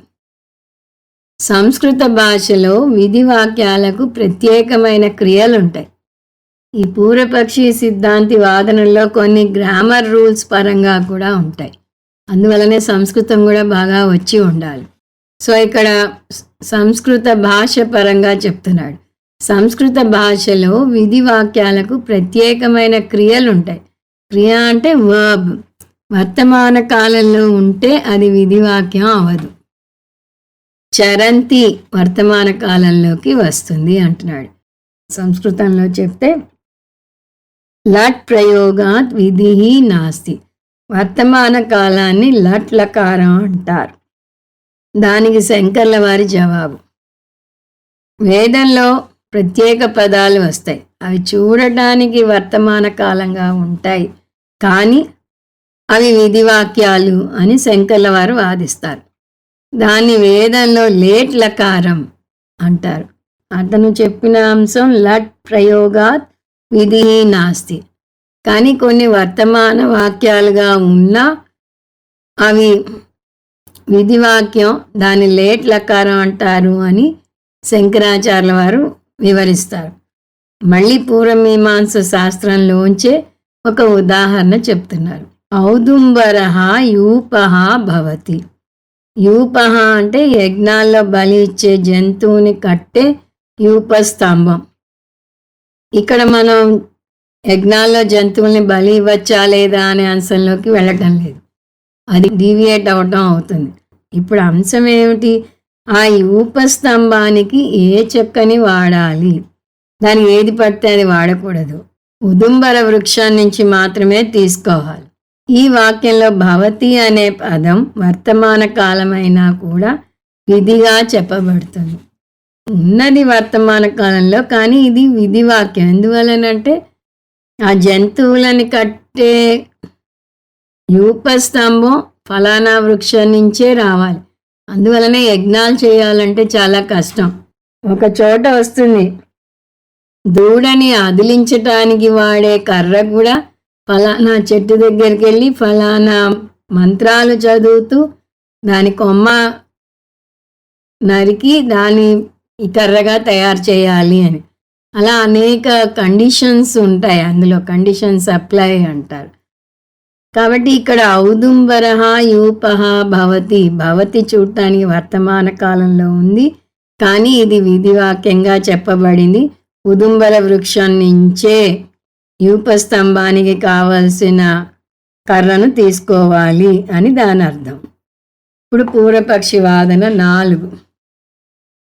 సంస్కృత భాషలో విధివాక్యాలకు ప్రత్యేకమైన క్రియలుంటాయి. ఈ పూర్వపక్షి సిద్ధాంతి వాదనలో కొన్ని గ్రామర్ రూల్స్ పరంగా కూడా ఉంటాయి. అందువలనే సంస్కృతం కూడా బాగా వచ్చి ఉండాలి. సో ఇక్కడ సంస్కృత భాష పరంగా చెప్తున్నాడు. సంస్కృత భాషలో విధివాక్యాలకు ప్రత్యేకమైన క్రియలు ఉంటాయి. క్రియ అంటే వర్బ్. వర్తమాన కాలంలో ఉంటే అది విధివాక్యం అవదు. చరంతి వర్తమాన కాలంలోకి వస్తుంది అంటున్నాడు. సంస్కృతంలో చెప్తే లట్ ప్రయోగాత్ విధి నాస్తి. వర్తమాన కాలాన్ని లట్ లకారం అంటారు. దానికి శంకర్ల వారి జవాబు, వేదంలో ప్రత్యేక పదాలు వస్తాయి. అవి చూడటానికి వర్తమాన కాలంగా ఉంటాయి, కానీ అవి విధివాక్యాలు అని శంకర్ల వారు వాదిస్తారు. దాన్ని వేదంలో లేట్ లకారం అంటారు. అతను చెప్పిన అంశం లట్ ప్రయోగాత్ విధి నాస్తి. కానీ కొన్ని వర్తమాన వాక్యాలుగా ఉన్నా అవి విధివాక్యం, దాని లేట్ లకారం అంటారు అని శంకరాచార్యుల వారు వివరిస్తారు. మళ్ళీ పూర్వమీమాంస శాస్త్రంలోంచే ఒక ఉదాహరణ చెప్తున్నారు. ఔదుంబరః యూపః భవతి. యూపః అంటే యజ్ఞాల్లో బలి ఇచ్చే జంతువుని కట్టే యూపస్తంభం. ఇక్కడ మనం యజ్ఞాల్లో జంతువుల్ని బలి ఇవ్వచ్చా లేదా అనే అంశంలోకి వెళ్ళటం లేదు. అది డీవియేట్ అవటం అవుతుంది. ఇప్పుడు అంశం ఏమిటి? ఆ యూపస్తంభానికి ఏ చెక్కని వాడాలి, దానికి ఏది పడితే అది వాడకూడదు. ఉదుంబర వృక్షం నుంచి మాత్రమే తీసుకోవాలి. ఈ వాక్యంలో భవతి అనే పదం వర్తమాన కాలమైనా కూడా విధిగా చెప్పబడుతుంది. ఉన్నది వర్తమాన కాలంలో, కానీ ఇది విధివాక్యం. ఎందువలనంటే ఆ జంతువులని కట్టే యూపస్తంభం ఫలానా వృక్షం నుంచే రావాలి. అందువలనే యజ్ఞాలు చేయాలంటే చాలా కష్టం. ఒక చోట వస్తుంది, దూడని అదిలించటానికి వాడే కర్ర కూడా ఫలానా చెట్టు దగ్గరికి వెళ్ళి ఫలానా మంత్రాలు చదువుతూ దాని కొమ్మ నరికి దాని ఈ కర్రగా తయారు చేయాలి అని. అలా అనేక కండిషన్స్ ఉంటాయి. అందులో కండిషన్స్ అప్లై అంటారు. కాబట్టి ఇక్కడ ఔదుంబరః యూపః భవతి. భవతి చూడటానికి వర్తమాన కాలంలో ఉంది, కానీ ఇది విధివాక్యంగా చెప్పబడింది. ఉదుంబర వృక్షం నుంచే యూపస్తంభానికి కావలసిన కర్రను తీసుకోవాలి అని దాని అర్థం. ఇప్పుడు పూర్వపక్షి వాదన 4.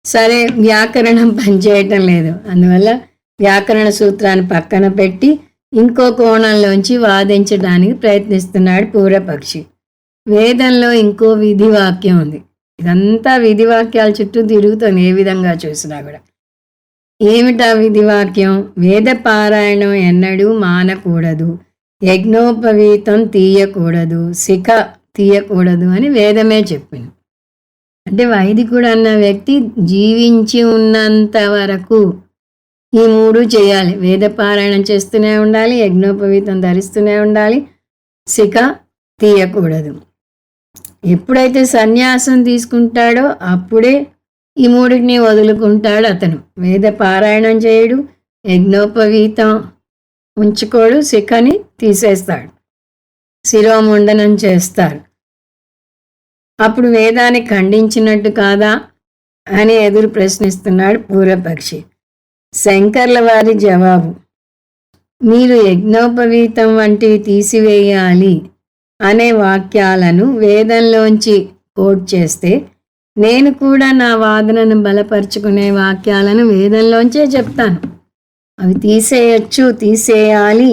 సరే, వ్యాకరణం పనిచేయటం లేదు, అందువల్ల వ్యాకరణ సూత్రాన్ని పక్కన పెట్టి ఇంకో కోణంలోంచి వాదించడానికి ప్రయత్నిస్తున్నాడు పూర్వపక్షి. వేదంలో ఇంకో విధివాక్యం ఉంది. ఇదంతా విధివాక్యాల చుట్టూ తిరుగుతుంది ఏ విధంగా చూసినా కూడా. ఏమిటా విధివాక్యం? వేద పారాయణం ఎన్నడూ మానకూడదు, యజ్ఞోపవీతం తీయకూడదు, శిఖ తీయకూడదు అని వేదమే చెప్పింది. అంటే వైదికుడు అన్న వ్యక్తి జీవించి ఉన్నంత వరకు ఈ 3 చేయాలి. వేద పారాయణం చేస్తూనే ఉండాలి, యజ్ఞోపవీతం ధరిస్తూనే ఉండాలి, శిఖ తీయకూడదు. ఎప్పుడైతే సన్యాసం తీసుకుంటాడో అప్పుడే ఈ 3టిని వదులుకుంటాడు అతను. వేద పారాయణం చేయడు, యజ్ఞోపవీతం ఉంచుకోడు, శిఖని తీసేస్తాడు, శిరోముండనం చేస్తాడు. అప్పుడు వేదాన్ని ఖండించినట్టు కాదా అని ఎదురు ప్రశ్నిస్తున్నాడు పూర్వపక్షి. శంకర్ల వారి జవాబు: మీరు యజ్ఞోపవీతం వంటివి తీసివేయాలి అనే వాక్యాలను వేదంలోంచి కోట్ చేస్తే నేను కూడా నా వాదనను బలపరుచుకునే వాక్యాలను వేదంలోంచే చెప్తాను. అవి తీసేయచ్చు, తీసేయాలి.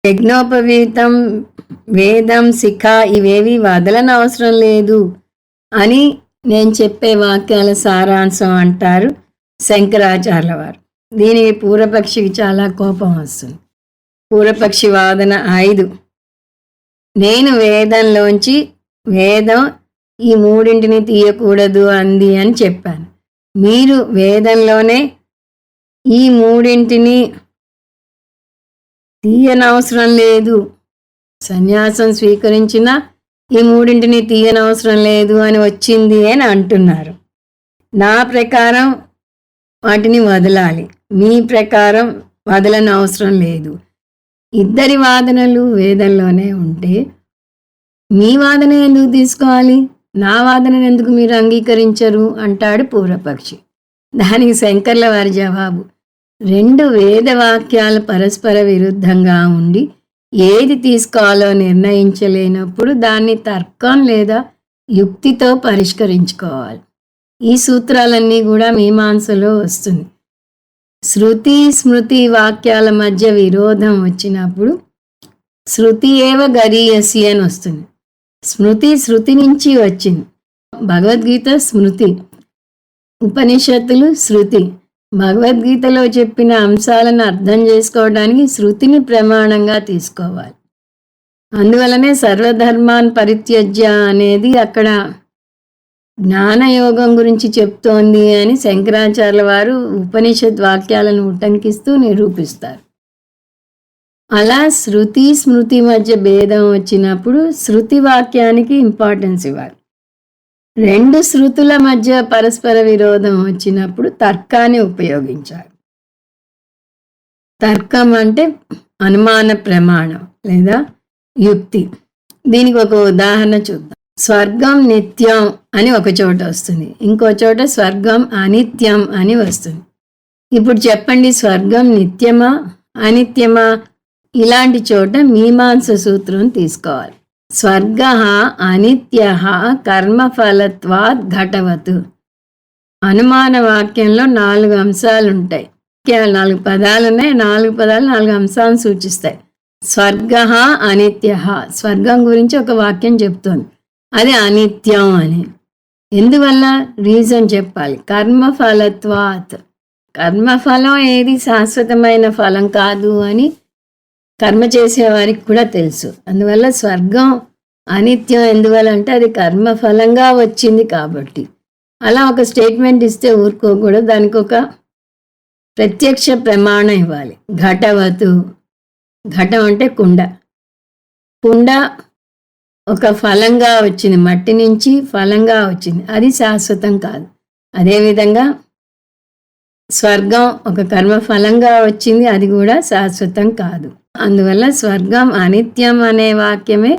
యజ్ఞోపవీతం, వేదం, శిఖ ఇవేవి వదలనవసరం లేదు అని నేను చెప్పే వాక్యాల సారాంశం అంటారు శంకరాచార్యుల వారు. దీనికి పూర్వపక్షికి చాలా కోపం వస్తుంది. పూర్వపక్షి వాదన 5. నేను వేదంలోంచి వేదం ఈ 3టిని తీయకూడదు అంది అని చెప్పాను. మీరు వేదంలోనే ఈ 3టిని తీయనవసరం లేదు, సన్యాసం స్వీకరించిన ఈ 3టిని తీయనవసరం లేదు అని వచ్చింది అని అంటున్నారు. నా ప్రకారం వాటిని వదలాలి, మీ ప్రకారం వదలనవసరం లేదు. ఇద్దరి వాదనలు వేదంలోనే ఉంటే మీ వాదన ఎందుకు తీసుకోవాలి, నా వాదనను ఎందుకు మీరు అంగీకరించరు అంటాడు పూర్వపక్షి. దానికి శంకర్ల వారి జవాబు: 2 వేదవాక్యాలు పరస్పర విరుద్ధంగా ఉండి ఏది తీసుకోవాలో నిర్ణయించలేనప్పుడు దాన్ని తర్కం లేదా యుక్తితో పరిష్కరించుకోవాలి. ఈ సూత్రాలన్నీ కూడా మీమాంసలో వస్తుంది. శృతి స్మృతి వాక్యాల మధ్య విరోధం వచ్చినప్పుడు శృతి ఏవ గరీయసి అని వస్తుంది. స్మృతి శృతి నుంచి వచ్చింది. భగవద్గీత స్మృతి, ఉపనిషత్తులు శృతి. భగవద్గీతలో చెప్పిన అంశాలను అర్థం చేసుకోవడానికి శృతిని ప్రమాణంగా తీసుకోవాలి. అందువలనే సర్వధర్మాన్ పరిత్యజ్య అనేది అక్కడ జ్ఞానయోగం గురించి చెప్తోంది అని శంకరాచార్యుల వారు ఉపనిషత్ వాక్యాలను ఉటంకిస్తూ నిరూపిస్తారు. అలా శృతి స్మృతి మధ్య భేదం వచ్చినప్పుడు శృతి వాక్యానికి ఇంపార్టెన్స్ ఇవ్వాలి. 2 శృతుల మధ్య పరస్పర విరోధం వచ్చినప్పుడు తర్కాన్ని ఉపయోగించాలి. తర్కం అంటే అనుమాన ప్రమాణం లేదా యుక్తి. దీనికి ఒక ఉదాహరణ చూద్దాం. స్వర్గం నిత్యం అని ఒక చోట వస్తుంది, ఇంకో చోట స్వర్గం అనిత్యం అని వస్తుంది. ఇప్పుడు చెప్పండి, స్వర్గం నిత్యమా అనిత్యమా? ఇలాంటి చోట మీమాంస సూత్రం తీసుకోవాలి. స్వర్గ అనిత్య కర్మఫలత్వాత్ ఘటవత్. అనుమాన వాక్యంలో 4 అంశాలు ఉంటాయి. 4 పదాలు ఉన్నాయి. 4 పదాలు 4 అంశాలను సూచిస్తాయి. స్వర్గ అనిత్య, స్వర్గం గురించి ఒక వాక్యం చెప్తోంది, అది అనిత్యం అని. ఎందువల్ల రీజన్ చెప్పాలి. కర్మఫలత్వాత్, కర్మఫలం ఏది శాశ్వతమైన ఫలం కాదు అని కర్మ చేసేవారికి కూడా తెలుసు. అందువల్ల స్వర్గం అనిత్యం ఎందువల్ల అంటే అది కర్మఫలంగా వచ్చింది కాబట్టి. అలా ఒక స్టేట్మెంట్ ఇస్తే ఊరుకోకూడదు, దానికి ఒక ప్రత్యక్ష ప్రమాణం ఇవ్వాలి. ఘటవతు, ఘటం అంటే కుండ. కుండ ఒక ఫలంగా వచ్చింది, మట్టి నుంచి ఫలంగా వచ్చింది, అది శాశ్వతం కాదు. అదేవిధంగా స్వర్గం ఒక కర్మ ఫలంగా వచ్చింది, అది కూడా శాశ్వతం కాదు. అందువల్ల స్వర్గం అనిత్యం అనే వాక్యమే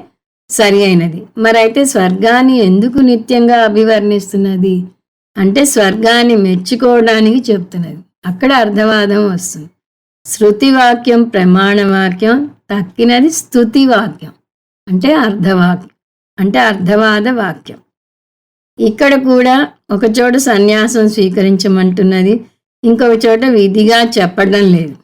సరి అయినది. మరైతే స్వర్గాన్ని ఎందుకు నిత్యంగా అభివర్ణిస్తున్నది అంటే స్వర్గాన్ని మెచ్చుకోవడానికి చెప్తున్నది. అక్కడ అర్థవాదం వస్తుంది. శృతి వాక్యం ప్రమాణ వాక్యం, తక్కినది స్తుతి వాక్యం. అంటే అర్థవాద వాక్యం. ఇక్కడ కూడా ఒక చోట సన్యాసం స్వీకరించమంటున్నది, ఇంకొక చోట విధిగా చెప్పడం లేదు.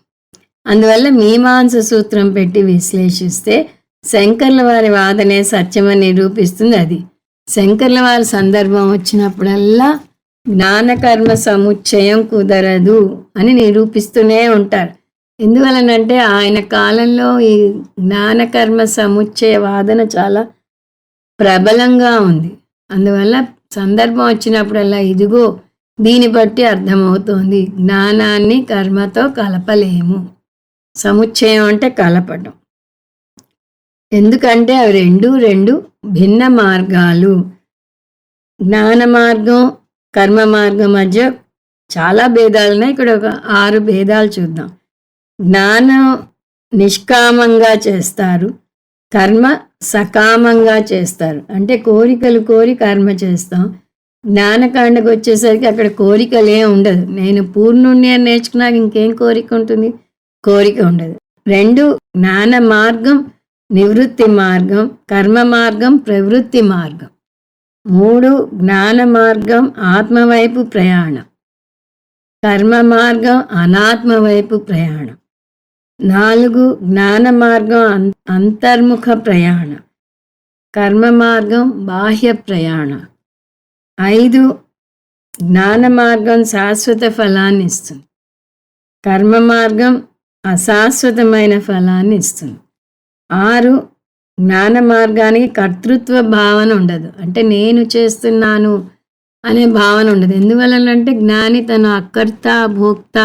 అందువల్ల మీమాంస సూత్రం పెట్టి విశ్లేషిస్తే శంకర్ల వారి వాదనే సత్యమని నిరూపిస్తుంది అది. శంకర్ల వారి సందర్భం వచ్చినప్పుడల్లా జ్ఞానకర్మ సముచ్చయం కుదరదు అని నిరూపిస్తూనే ఉంటారు. ఎందువలనంటే ఆయన కాలంలో ఈ జ్ఞానకర్మ సముచ్చయ వాదన చాలా ప్రబలంగా ఉంది. అందువల్ల సందర్భం వచ్చినప్పుడల్లా ఇదిగో దీన్ని బట్టి అర్థమవుతోంది, జ్ఞానాన్ని కర్మతో కలపలేము. సముచ్చయం అంటే కలపడం. ఎందుకంటే అవి రెండు భిన్న మార్గాలు. జ్ఞాన మార్గం కర్మ మార్గం మధ్య చాలా భేదాలు ఉన్నాయి. ఇక్కడ ఒక 6 భేదాలు చూద్దాం. జ్ఞానం నిష్కామంగా చేస్తారు, కర్మ సకామంగా చేస్తారు. అంటే కోరికలు కోరి కర్మ చేస్తాం. జ్ఞానకాండకు వచ్చేసరికి అక్కడ కోరికలే ఉండదు. నేను పూర్ణుణ్ణి అని నేర్చుకున్నాక ఇంకేం కోరిక ఉంటుంది? కోరిక ఉండదు. 2 జ్ఞాన మార్గం నివృత్తి మార్గం, కర్మ మార్గం ప్రవృత్తి మార్గం. 3 జ్ఞాన మార్గం ఆత్మవైపు ప్రయాణం, కర్మ మార్గం అనాత్మ వైపు ప్రయాణం. 4 జ్ఞాన మార్గం అంతర్ముఖ ప్రయాణం, కర్మ మార్గం బాహ్య ప్రయాణం. 5 జ్ఞాన మార్గం శాశ్వత ఫలాన్ని ఇస్తుంది, కర్మ మార్గం అశాశ్వతమైన ఫలాన్ని ఇస్తుంది. 6 జ్ఞాన మార్గానికి కర్తృత్వ భావన ఉండదు. అంటే నేను చేస్తున్నాను అనే భావన ఉండదు. ఎందువలనంటే జ్ఞాని తను అకర్త భోక్త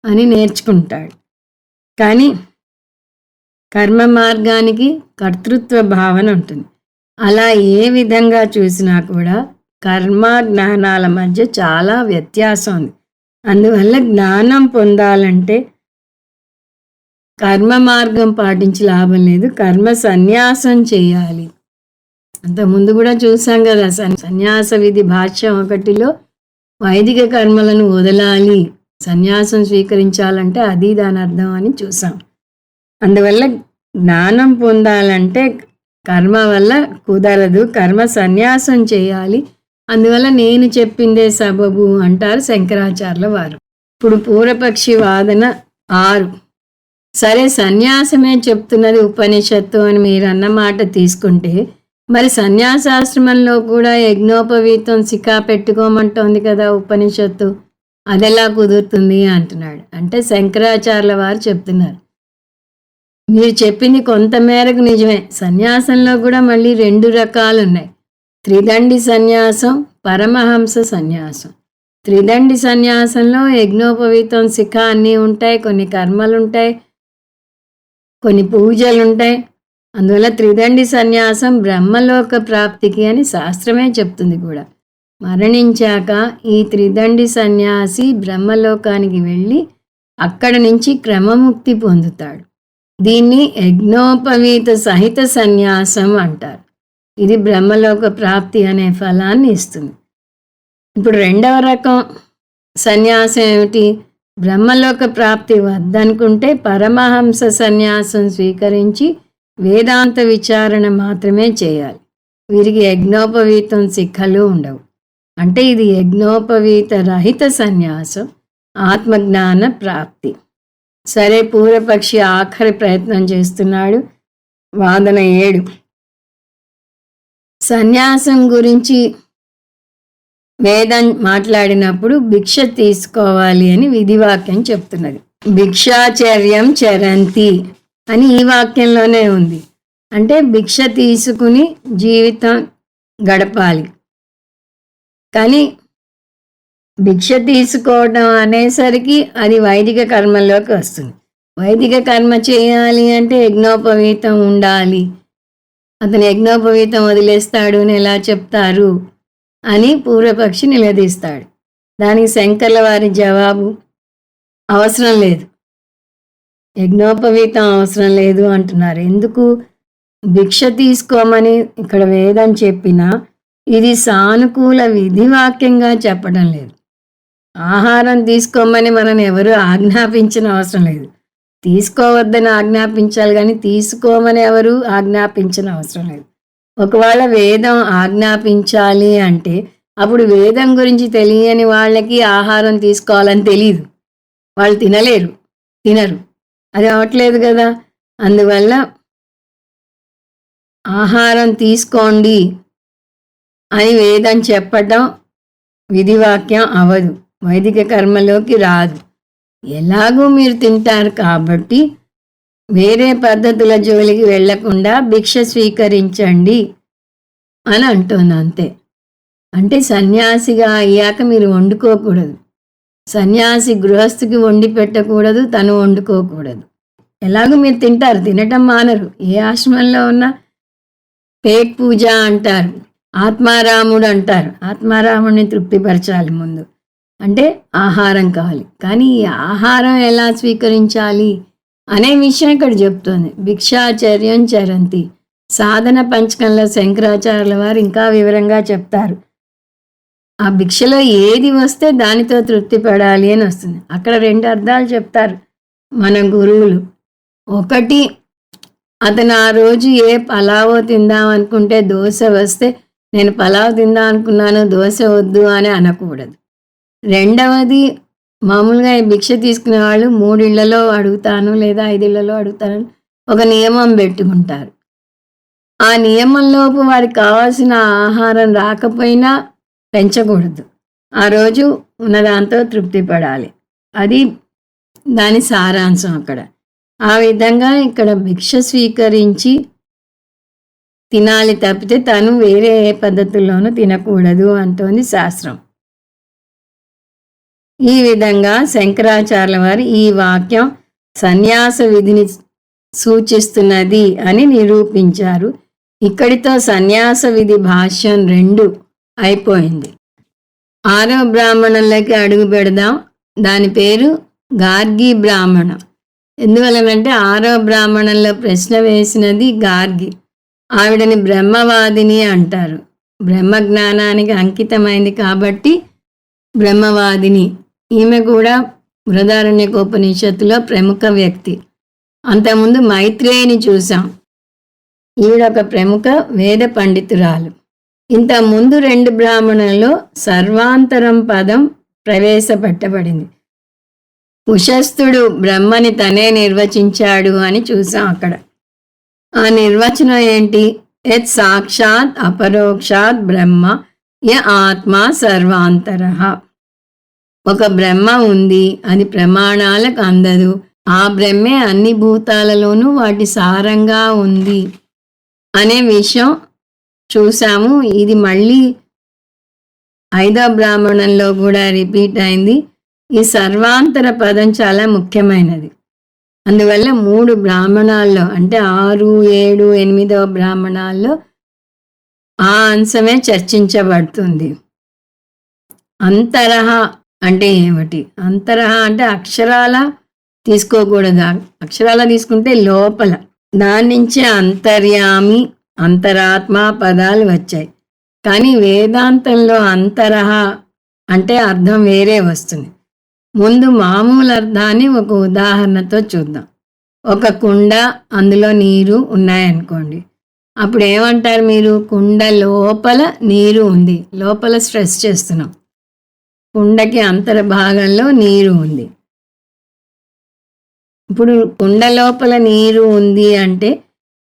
అని నేర్చుకుంటాడు. కానీ కర్మ మార్గానికి కర్తృత్వ భావన ఉంటుంది. అలా ఏ విధంగా చూసినా కూడా కర్మ జ్ఞానాల మధ్య చాలా వ్యత్యాసం ఉంది. అందువల్ల జ్ఞానం పొందాలంటే కర్మ మార్గం పాటించి లాభం లేదు, కర్మ సన్యాసం చేయాలి. అంతకుముందు కూడా చూసాం కదా, సన్యాస విధి భాష్యం 1లో వైదిక కర్మలను వదలాలి, సన్యాసం స్వీకరించాలంటే అది దాని అర్థం అని చూసాం. అందువల్ల జ్ఞానం పొందాలంటే కర్మ వల్ల కుదరదు, కర్మ సన్యాసం చేయాలి. అందువల్ల నేను చెప్పిందే సబబు అంటారు శంకరాచార్యుల వారు. ఇప్పుడు పూర్వపక్షి వాదన 6. సరే సన్యాసమే చెప్తున్నది ఉపనిషత్తు అని మీరు అన్నమాట తీసుకుంటే, మరి సన్యాసాశ్రమంలో కూడా యజ్ఞోపవీతం శిఖా పెట్టుకోమంటోంది కదా ఉపనిషత్తు, అదెలా కుదురుతుంది అంటున్నాడు. అంటే శంకరాచార్యుల వారు చెప్తున్నారు, మీరు చెప్పింది కొంతమేరకు నిజమే. సన్యాసంలో కూడా మళ్ళీ 2 రకాలు ఉన్నాయి. త్రిదండి సన్యాసం, పరమహంస సన్యాసం. త్రిదండి సన్యాసంలో యజ్ఞోపవీతం శిఖా అన్నీ ఉంటాయి, కొన్ని కర్మలు ఉంటాయి, కొన్ని పూజలు ఉంటాయి. అందువల్ల త్రిదండి సన్యాసం బ్రహ్మలోక ప్రాప్తికి అని శాస్త్రమే చెప్తుంది కూడా. మరణించాక ఈ త్రిదండి సన్యాసి బ్రహ్మలోకానికి వెళ్ళి అక్కడ నుంచి క్రమముక్తి పొందుతాడు. దీన్ని యజ్ఞోపవీత సహిత సన్యాసం అంటారు. ఇది బ్రహ్మలోక ప్రాప్తి అనే ఫలాన్ని ఇస్తుంది. ఇప్పుడు 2వ రకం సన్యాసం ఏమిటి? బ్రహ్మలోక ప్రాప్తి వద్దనుకుంటే పరమహంస సన్యాసం స్వీకరించి వేదాంత విచారణ మాత్రమే చేయాలి. వీరికి యజ్ఞోపవీతం శిఖలు ఉండవు. అంటే ఇది యజ్ఞోపవీత రహిత సన్యాసం, ఆత్మజ్ఞాన ప్రాప్తి. సరే, పూర్వపక్షి ఆఖరి ప్రయత్నం చేస్తున్నాడు. వాదన 7. సన్యాసం గురించి వేదం మాట్లాడినప్పుడు భిక్ష తీసుకోవాలి అని విధివాక్యం చెప్తున్నది. భిక్షాచర్యం చరంతి అని ఈ వాక్యంలోనే ఉంది. అంటే భిక్ష తీసుకుని జీవితం గడపాలి. కానీ భిక్ష తీసుకోవడం అనేసరికి అది వైదిక కర్మలోకి వస్తుంది. వైదిక కర్మ చేయాలి అంటే యజ్ఞోపవీతం ఉండాలి. అతను యజ్ఞోపవీతం వదిలేస్తాడు అని ఎలా చెప్తారు అని పూర్వపక్షి నిలదీస్తాడు. దానికి శంకర్ల వారి జవాబు, అవసరం లేదు, యజ్ఞోపవీతం అవసరం లేదు అంటున్నారు. ఎందుకు? భిక్ష తీసుకోమని ఇక్కడ వేదం చెప్పినా ఇది సానుకూల విధివాక్యంగా చెప్పడం లేదు. ఆహారం తీసుకోమని మనం ఎవరు ఆజ్ఞాపించిన అవసరం లేదు. తీసుకోవద్దని ఆజ్ఞాపించాలి కానీ తీసుకోమని ఎవరు ఆజ్ఞాపించిన అవసరం లేదు. ఒకవేళ వేదం ఆజ్ఞాపించాలి అంటే అప్పుడు వేదం గురించి తెలియని వాళ్ళకి ఆహారం తీసుకోవాలని తెలీదు. వాళ్ళు తినరు. అది అవ్వట్లేదు కదా! అందువల్ల ఆహారం తీసుకోండి అని వేదం చెప్పటం విధివాక్యం అవ్వదు. వైదిక కర్మలోకి రాదు. ఎలాగూ మీరు తింటారు కాబట్టి వేరే పద్ధతుల జోలికి వెళ్లకుండా భిక్ష స్వీకరించండి అని అంటుంది అంతే. అంటే సన్యాసిగా అయ్యాక మీరు వండుకోకూడదు. సన్యాసి గృహస్థికి వండి పెట్టకూడదు, తను వండుకోకూడదు. ఎలాగూ మీరు తింటారు, తినటం మానరు. ఏ ఆశ్రమంలో ఉన్నా పేట్ పూజ అంటారు, ఆత్మారాముడు అంటారు. ఆత్మారాముడిని తృప్తిపరచాలి ముందు, అంటే ఆహారం కావాలి. కానీ ఈ ఆహారం ఎలా స్వీకరించాలి అనే విషయం ఇక్కడ చెప్తోంది. భిక్షాచర్యం చరంతి సాధన పంచకంలో శంకరాచార్యుల వారు ఇంకా వివరంగా చెప్తారు. ఆ భిక్షలో ఏది వస్తే దానితో తృప్తి పడాలి అని వస్తుంది. అక్కడ 2 అర్థాలు చెప్తారు మన గురువులు. ఒకటి, అతను ఆ రోజు ఏ పలావో తిందాం అనుకుంటే దోశ వస్తే నేను పలావ్ తిందాం అనుకున్నాను, దోశ వద్దు అని అనకూడదు. రెండవది, మామూలుగా ఈ భిక్ష తీసుకునే వాళ్ళు 3 ఇళ్లలో అడుగుతాను లేదా 5 ఇళ్లలో అడుగుతాను ఒక నియమం పెట్టుకుంటారు. ఆ నియమంలోపు వారికి కావాల్సిన ఆహారం రాకపోయినా పెంచకూడదు. ఆ రోజు ఉన్నదాంతో తృప్తి పడాలి. అది దాని సారాంశం అక్కడ. ఆ విధంగా ఇక్కడ భిక్ష స్వీకరించి తినాలి తప్పితే తను వేరే ఏ పద్ధతుల్లోనూ తినకూడదు అంటోంది శాస్త్రం. ఈ విధంగా శంకరాచార్యుల వారు ఈ వాక్యం సన్యాస విధిని సూచిస్తున్నది అని నిరూపించారు. ఇక్కడితో సన్యాస విధి భాష్యం 2 అయిపోయింది. 6వ బ్రాహ్మణంలోకి అడుగు పెడదాం. దాని పేరు గార్గి బ్రాహ్మణం. ఎందువలనంటే 6వ బ్రాహ్మణంలో ప్రశ్న వేసినది గార్గి. ఆవిడని బ్రహ్మవాదిని అంటారు. బ్రహ్మజ్ఞానానికి అంకితమైంది కాబట్టి బ్రహ్మవాదిని. ఈమె కూడా బృహదారణ్యకోపనిషత్తులో ప్రముఖ వ్యక్తి. అంతకుముందు మైత్రేయిని చూసాం. ఈవిడొక ప్రముఖ వేద పండితురాలు. ఇంతకుముందు 2 బ్రాహ్మణులలో సర్వాంతరం పదం ప్రవేశపెట్టబడింది. ఉషస్థుడు బ్రహ్మని తనే నిర్వచించాడు అని చూసాం అక్కడ. ఆ నిర్వచనం ఏంటి? యత్ సాక్షాత్ అపరోక్షాత్ బ్రహ్మ య ఆత్మ సర్వాంతరః. ఒక బ్రహ్మ ఉంది, అది ప్రమాణాలకు అందదు. ఆ బ్రహ్మే అన్ని భూతాలలోనూ వాటి సారంగా ఉంది అనే విషయం చూసాము. ఇది మళ్ళీ 5వ బ్రాహ్మణంలో కూడా రిపీట్ అయింది. ఈ సర్వాంతర పదం చాలా ముఖ్యమైనది. అందువల్ల 3 బ్రాహ్మణాల్లో అంటే 6, 7, 8వ బ్రాహ్మణాల్లో ఆ అంశమే చర్చించబడుతుంది. అంతరహ అంటే ఏమిటి? అంతరహ అంటే అక్షరాల తీసుకోకూడదు. అక్షరాల తీసుకుంటే లోపల, దాని నుంచే అంతర్యామి, అంతరాత్మ పదాలు వచ్చాయి. కానీ వేదాంతంలో అంతరహ అంటే అర్థం వేరే వస్తుంది. ముందు మామూలు అర్థాన్ని ఒక ఉదాహరణతో చూద్దాం. ఒక కుండ, అందులో నీరు ఉన్నాయనుకోండి. అప్పుడు ఏమంటారు మీరు? కుండ లోపల నీరు ఉంది. లోపల స్ట్రెస్ చేస్తున్నాం. కుండకి అంతర్భాగంలో నీరు ఉంది. ఇప్పుడు కుండ లోపల నీరు ఉంది అంటే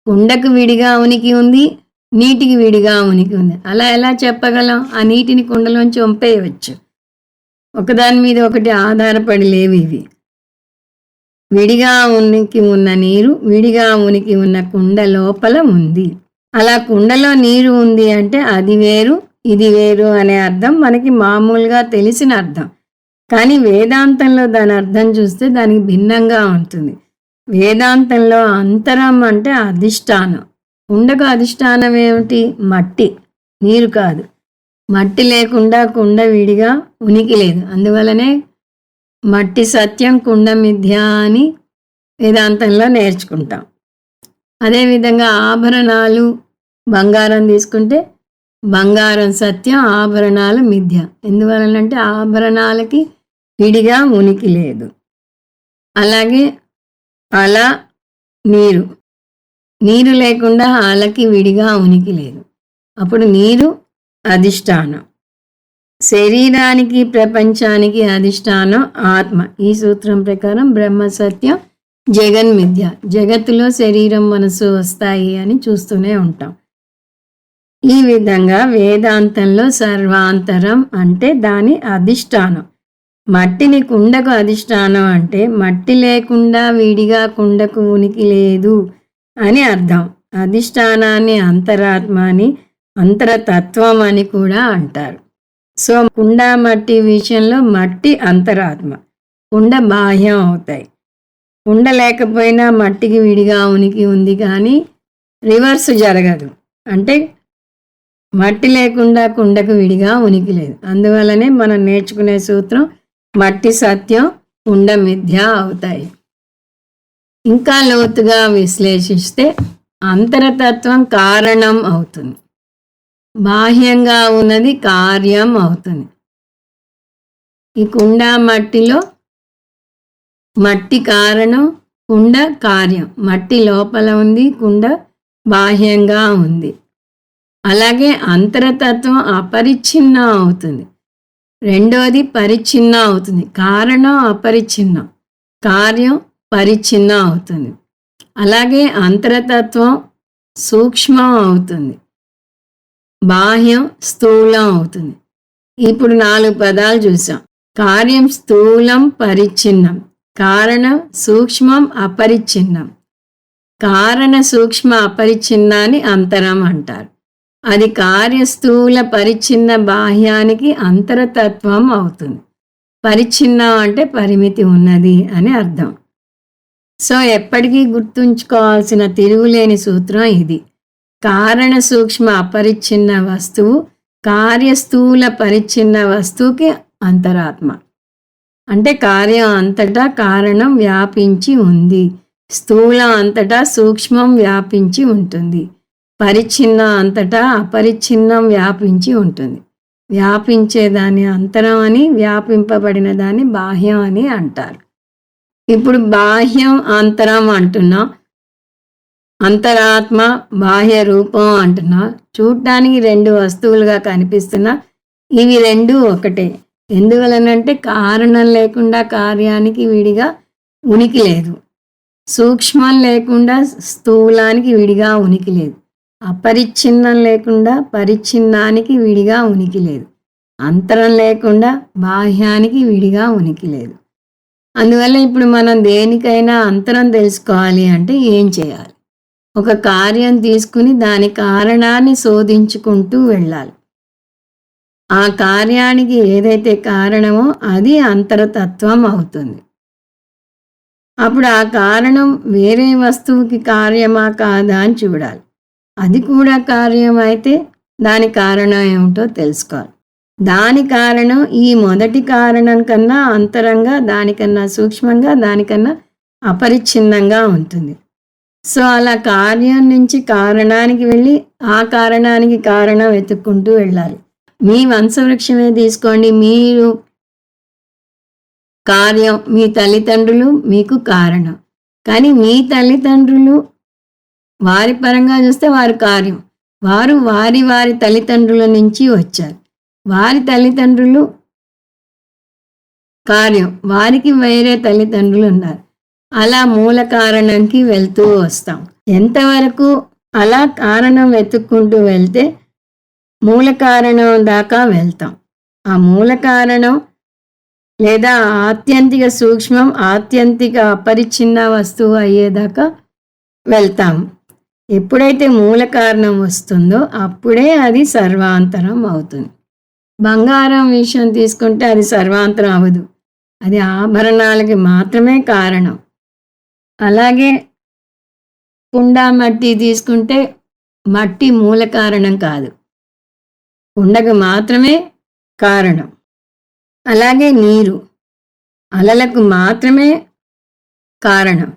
కుండకు విడిగా ఉనికి ఉంది, నీటికి విడిగా ఉనికి ఉంది. అలా ఎలా చెప్పగలం? ఆ నీటిని కుండలోంచి వంపేయవచ్చు. ఒకదాని మీద ఒకటి ఆధారపడి లేవు ఇవి. విడిగా ఉనికి ఉన్న నీరు విడిగా ఉనికి ఉన్న కుండ లోపల ఉంది. అలా కుండలో నీరు ఉంది అంటే అది వేరు ఇది వేరు అనే అర్థం మనకి మామూలుగా తెలిసిన అర్థం. కానీ వేదాంతంలో దాని అర్థం చూస్తే దానికి భిన్నంగా ఉంటుంది. వేదాంతంలో అంతరం అంటే అధిష్టానం. కుండకు అధిష్టానం ఏమిటి? మట్టి, నీరు కాదు. మట్టి లేకుండా కుండ విడిగా ఉనికి లేదు. అందువలనే మట్టి సత్యం, కుండ మిథ్య అని వేదాంతంలో నేర్చుకుంటాం. అదేవిధంగా ఆభరణాలు, బంగారం తీసుకుంటే బంగారం సత్యం, ఆభరణాలు మిథ్య. ఎందువలనంటే ఆభరణాలకి విడిగా ఉనికి లేదు. అలాగే అలా నీరు. నీరు లేకుండా అలకి విడిగా ఉనికి లేదు. అప్పుడు నీరు అధిష్టానం. శరీరానికి ప్రపంచానికి అధిష్టానం ఆత్మ. ఈ సూత్రం ప్రకారం బ్రహ్మ సత్యం, జగన్మిథ్య. జగత్తులో శరీరం మనసు వస్తాయి అని చూస్తూనే ఉంటాం. ఈ విధంగా వేదాంతంలో సర్వాంతరం అంటే దాని అధిష్టానం. మట్టిని కుండకు అధిష్టానం అంటే మట్టి లేకుండా విడిగా కుండకు ఉనికి లేదు అని అర్థం. అధిష్టానాన్ని అంతరాత్మ అని, అంతరతత్వం అని కూడా అంటారు. సో కుండ మట్టి విషయంలో మట్టి అంతరాత్మ, కుండ బాహ్యం అవుతాయి. కుండ లేకపోయినా మట్టికి విడిగా ఉనికి ఉంది, కానీ రివర్స్ జరగదు. అంటే మట్టి లేకుండా కుండకు విడిగా ఉనికి లేదు. అందువల్లనే మనం నేర్చుకునే సూత్రం మట్టి సత్యం, కుండ మిథ్య అవుతాయి. ఇంకా లోతుగా విశ్లేషిస్తే అంతరతత్వం కారణం అవుతుంది, బాహ్యంగా ఉన్నది కార్యం అవుతుంది. ఈ కుండ మట్టిలో మట్టి కారణం, కుండ కార్యం. మట్టి లోపల ఉంది, కుండ బాహ్యంగా ఉంది. అలాగే అంతరతత్వం అపరిచ్ఛిన్నం అవుతుంది. రెండోది పరిచ్ఛిన్నం అవుతుంది. కారణం అపరిచ్ఛిన్నం, కార్యం పరిచ్ఛిన్నం అవుతుంది. అలాగే అంతరతత్వం సూక్ష్మం అవుతుంది, బాహ్యం స్థూలం అవుతుంది. ఇప్పుడు 4 పదాలు చూసాం. కార్యం స్థూలం పరిచ్ఛిన్నం, కారణం సూక్ష్మం అపరిచ్ఛిన్నం. కారణ సూక్ష్మ అపరిచ్ఛిన్నాన్ని అంతరం అంటారు. అది కార్యస్థూల పరిచ్ఛిన్న బాహ్యానికి అంతరతత్వం అవుతుంది. పరిచ్ఛిన్నం అంటే పరిమితి ఉన్నది అని అర్థం. సో ఎప్పటికీ గుర్తుంచుకోవాల్సిన తిరుగులేని సూత్రం ఇది. కారణ సూక్ష్మ అపరిచ్ఛిన్న వస్తువు కార్యస్థూల పరిచ్ఛిన్న వస్తువుకి అంతరాత్మ. అంటే కార్యం అంతటా కారణం వ్యాపించి ఉంది, స్థూలం అంతటా సూక్ష్మం వ్యాపించి ఉంటుంది, పరిచ్ఛిన్నం అంతటా అపరిచ్ఛిన్నం వ్యాపించి ఉంటుంది. వ్యాపించేదాన్ని అంతరం అని, వ్యాపింపబడిన దాన్ని బాహ్యం అని అంటారు. ఇప్పుడు బాహ్యం అంతరం అంటున్నాం, అంతరాత్మ బాహ్య రూపం అంటున్నాం. చూడటానికి 2 వస్తువులుగా కనిపిస్తున్నా ఇవి 2 ఒకటే. ఎందువలనంటే కారణం లేకుండా కార్యానికి విడిగా ఉనికి లేదు, సూక్ష్మం లేకుండా స్థూలానికి విడిగా ఉనికి లేదు, అపరిచ్ఛిన్నం లేకుండా పరిచ్ఛిన్నానికి విడిగా ఉనికి లేదు, అంతరం లేకుండా బాహ్యానికి విడిగా ఉనికి లేదు. అందువల్ల ఇప్పుడు మనం దేనికైనా అంతరం తెలుసుకోవాలి అంటే ఏం చేయాలి? ఒక కార్యం తీసుకుని దాని కారణాన్ని శోధించుకుంటూ వెళ్ళాలి. ఆ కార్యానికి ఏదైతే కారణమో అది అంతరతత్వం అవుతుంది. అప్పుడు ఆ కారణం వేరే వస్తువుకి కార్యమా కాదా అని చూడాలి. అది కూడా కార్యం అయితే దాని కారణం ఏమిటో తెలుసుకోవాలి. దాని కారణం ఈ మొదటి కారణం కన్నా అంతరంగా, దానికన్నా సూక్ష్మంగా, దానికన్నా అపరిచ్ఛిన్నంగా ఉంటుంది. సో అలా కార్యం నుంచి కారణానికి వెళ్ళి ఆ కారణానికి కారణం వెతుక్కుంటూ వెళ్ళాలి. మీ వంశవృక్షమే తీసుకోండి. మీరు కార్యం, మీ తల్లిదండ్రులు మీకు కారణం. కానీ మీ తల్లిదండ్రులు వారి పరంగా చూస్తే వారు కార్యం. వారు వారి వారి తల్లిదండ్రుల నుంచి వచ్చారు. వారి తల్లిదండ్రులు కార్యం, వారికి వేరే తల్లిదండ్రులు ఉన్నారు. అలా మూల కారణంకి వెళ్తూ వస్తాం. ఎంతవరకు అలా కారణం వెతుక్కుంటూ వెళ్తే మూల కారణం దాకా వెళ్తాం. ఆ మూల కారణం లేదా ఆత్యంతిక సూక్ష్మం, ఆత్యంతిక అపరిచ్ఛిన్న వస్తువు అయ్యేదాకా వెళ్తాం. ఎప్పుడైతే మూల కారణం వస్తుందో అప్పుడే అది సర్వాంతరం అవుతుంది. బంగారం విషయం తీసుకుంటే అది సర్వాంతరం అవ్వదు, అది ఆభరణాలకి మాత్రమే కారణం. అలాగే కుండ మట్టి తీసుకుంటే మట్టి మూల కారణం కాదు, కుండకు మాత్రమే కారణం. అలాగే నీరు అలలకు మాత్రమే కారణం.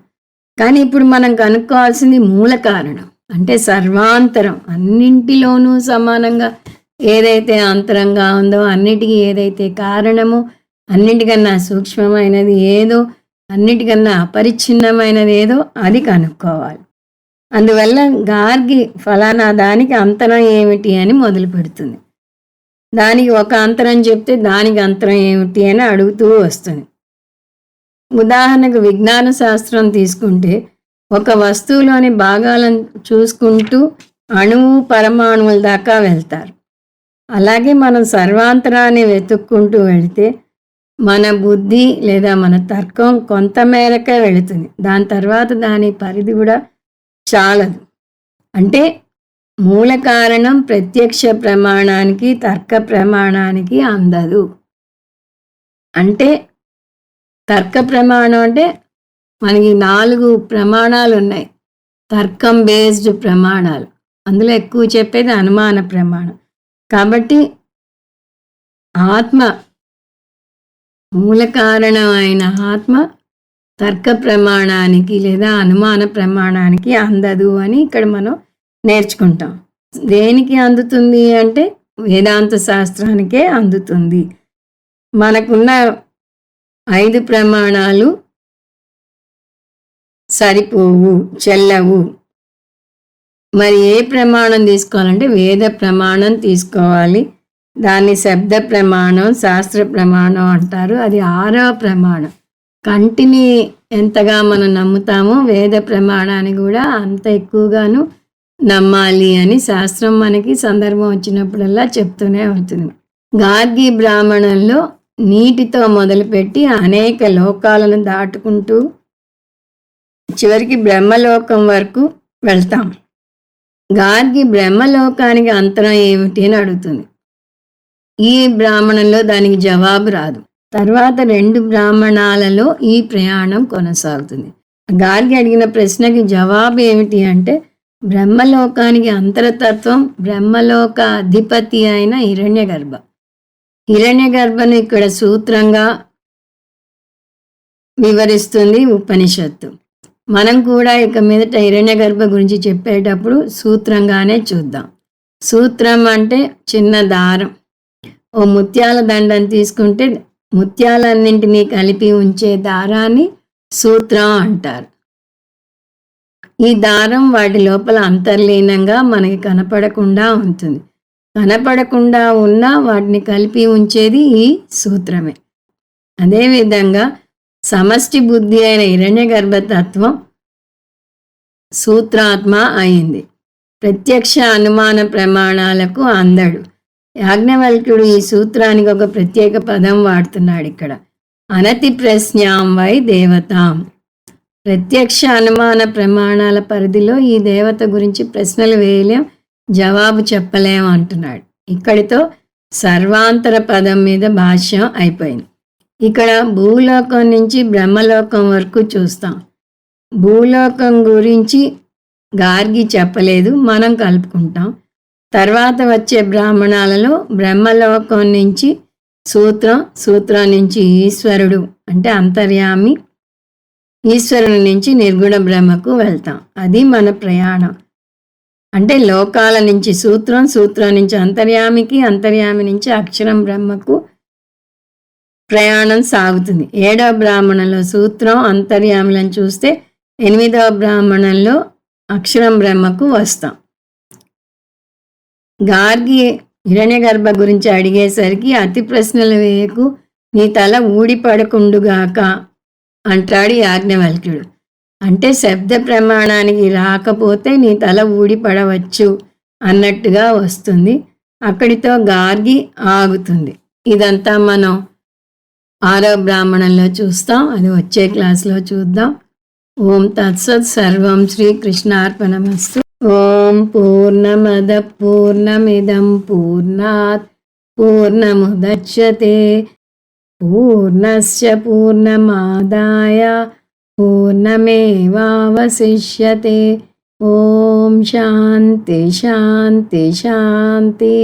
కానీ ఇప్పుడు మనం కనుక్కోవాల్సింది మూల కారణం అంటే సర్వాంతరం. అన్నింటిలోనూ సమానంగా ఏదైతే అంతరంగా ఉందో, అన్నిటికీ ఏదైతే కారణమో, అన్నిటికన్నా సూక్ష్మమైనది ఏదో అన్నిటికన్నా అపరిచ్ఛిన్నమైనది ఏదో అది కనుక్కోవాలి. అందువల్ల గార్గి ఫలానా దానికి అంతరం ఏమిటి అని మొదలు పెడుతుంది. దానికి ఒక అంతరం చెప్తే దానికి అంతరం ఏమిటి అని అడుగుతూ వస్తుంది. ఉదాహరణకు విజ్ఞాన శాస్త్రం తీసుకుంటే ఒక వస్తువులోని భాగాలను చూసుకుంటూ అణువు పరమాణువుల దాకా వెళ్తారు. అలాగే మనం సర్వాంతరాన్ని వెతుక్కుంటూ వెళితే మన బుద్ధి లేదా మన తర్కం కొంత మేరకే వెళుతుంది. దాని తర్వాత దాని పరిధి కూడా చాలదు. అంటే మూల కారణం ప్రత్యక్ష ప్రమాణానికి తర్క ప్రమాణానికి అందదు. అంటే తర్క ప్రమాణం అంటే మనకి 4 ప్రమాణాలు ఉన్నాయి. తర్కం బేస్డ్ ప్రమాణాలు. అందులో ఎక్కువ చెప్పేది అనుమాన ప్రమాణం. కాబట్టి ఆత్మ మూల కారణం అయిన ఆత్మ తర్క ప్రమాణానికి లేదా అనుమాన ప్రమాణానికి అందదు అని ఇక్కడ మనం నేర్చుకుంటాం. దేనికి అందుతుంది అంటే వేదాంత శాస్త్రానికే అందుతుంది. మనకున్న 5 ప్రమాణాలు సరిపోవు, చెల్లవు. మరి ఏ ప్రమాణం తీసుకోవాలంటే వేద ప్రమాణం తీసుకోవాలి. దాన్ని శబ్ద ప్రమాణం, శాస్త్ర ప్రమాణం అంటారు. అది 6వ ప్రమాణం. కంటిని ఎంతగా మనం నమ్ముతామో వేద ప్రమాణాన్ని కూడా అంత ఎక్కువగాను నమ్మాలి అని శాస్త్రం మనకి సందర్భం వచ్చినప్పుడల్లా చెప్తూనే ఉంటుంది. గార్గి బ్రాహ్మణంలో నీటితో మొదలుపెట్టి అనేక లోకాలను దాటుకుంటూ చివరికి బ్రహ్మలోకం వరకు వెళ్తాం. గార్గి బ్రహ్మలోకానికి అంతరం ఏమిటి అని అడుగుతుంది. ఈ బ్రాహ్మణంలో దానికి జవాబు రాదు. తర్వాత 2 బ్రాహ్మణాలలో ఈ ప్రయాణం కొనసాగుతుంది. గార్గి అడిగిన ప్రశ్నకి జవాబు ఏమిటి అంటే బ్రహ్మలోకానికి అంతరతత్వం బ్రహ్మలోక అధిపతి అయిన హిరణ్యగర్భ. హిరణ్యగర్భను ఇక్కడ సూత్రంగా వివరిస్తుంది ఉపనిషత్తు. మనం కూడా ఇక మీదట హిరణ్యగర్భ గురించి చెప్పేటప్పుడు సూత్రంగానే చూద్దాం. సూత్రం అంటే చిన్న దారం. ఓ ముత్యాల దండని తీసుకుంటే ముత్యాలన్నింటినీ కలిపి ఉంచే దారాన్ని సూత్రం అంటారు. ఈ దారం వాటి లోపల అంతర్లీనంగా మనకి కనపడకుండా ఉంటుంది. కనపడకుండా ఉన్నా వాటిని కలిపి ఉంచేది ఈ సూత్రమే. అదేవిధంగా సమష్టి బుద్ధి అయిన హిరణ్యగర్భతత్వం సూత్రాత్మ అయింది. ప్రత్యక్ష అనుమాన ప్రమాణాలకు అందడు. యాజ్ఞవల్క్యుడు ఈ సూత్రానికి ఒక ప్రత్యేక పదం వాడుతున్నాడు ఇక్కడ. అనతి ప్రశ్నాం వై దేవతాం. ప్రత్యక్ష అనుమాన ప్రమాణాల పరిధిలో ఈ దేవత గురించి ప్రశ్నలు వేయలేం, జవాబు చెప్పలేం అంటున్నాడు. ఇక్కడితో సర్వాంతర పదం మీద భాష్యం అయిపోయింది. ఇక్కడ భూలోకం నుంచి బ్రహ్మలోకం వరకు చూస్తాం. భూలోకం గురించి గార్గి చెప్పలేదు, మనం కలుపుకుంటాం. తర్వాత వచ్చే బ్రాహ్మణాలలో బ్రహ్మలోకం నుంచి సూత్రం నుంచి ఈశ్వరుడు అంటే అంతర్యామి, ఈశ్వరుని నుంచి నిర్గుణ బ్రహ్మకు వెళ్తాం. అది మన ప్రయాణం. అంటే లోకాల నుంచి సూత్రం నుంచి అంతర్యామికి, అంతర్యామి నుంచి అక్షరం బ్రహ్మకు ప్రయాణం సాగుతుంది. 7వ బ్రాహ్మణంలో సూత్రం అంతర్యాములను చూస్తే 8వ బ్రాహ్మణంలో అక్షరం బ్రహ్మకు వస్తాం. గార్గి హిరణ్యగర్భ గురించి అడిగేసరికి అతి ప్రశ్నలు వేయకు, నీ తల ఊడిపడకుండుగాక అంటాడు యాజ్ఞవల్క్యుడు. అంటే శబ్ద ప్రమాణానికి రాకపోతే నీ తల ఊడిపడవచ్చు అన్నట్టుగా వస్తుంది. అక్కడితో గార్గి ఆగుతుంది. ఇదంతా మనం 6వ బ్రాహ్మణంలో చూస్తాం. అది వచ్చే క్లాస్లో చూద్దాం. ఓం తత్సత్. సర్వం శ్రీకృష్ణార్పణమస్తు. ఓం పూర్ణమద పూర్ణమిదం పూర్ణాత్ పూర్ణముదచ్యతే పూర్ణస్య పూర్ణమాదాయ పూర్ణమేవావశిష్యతే. ఓం శాంతి శాంతి శాంతి.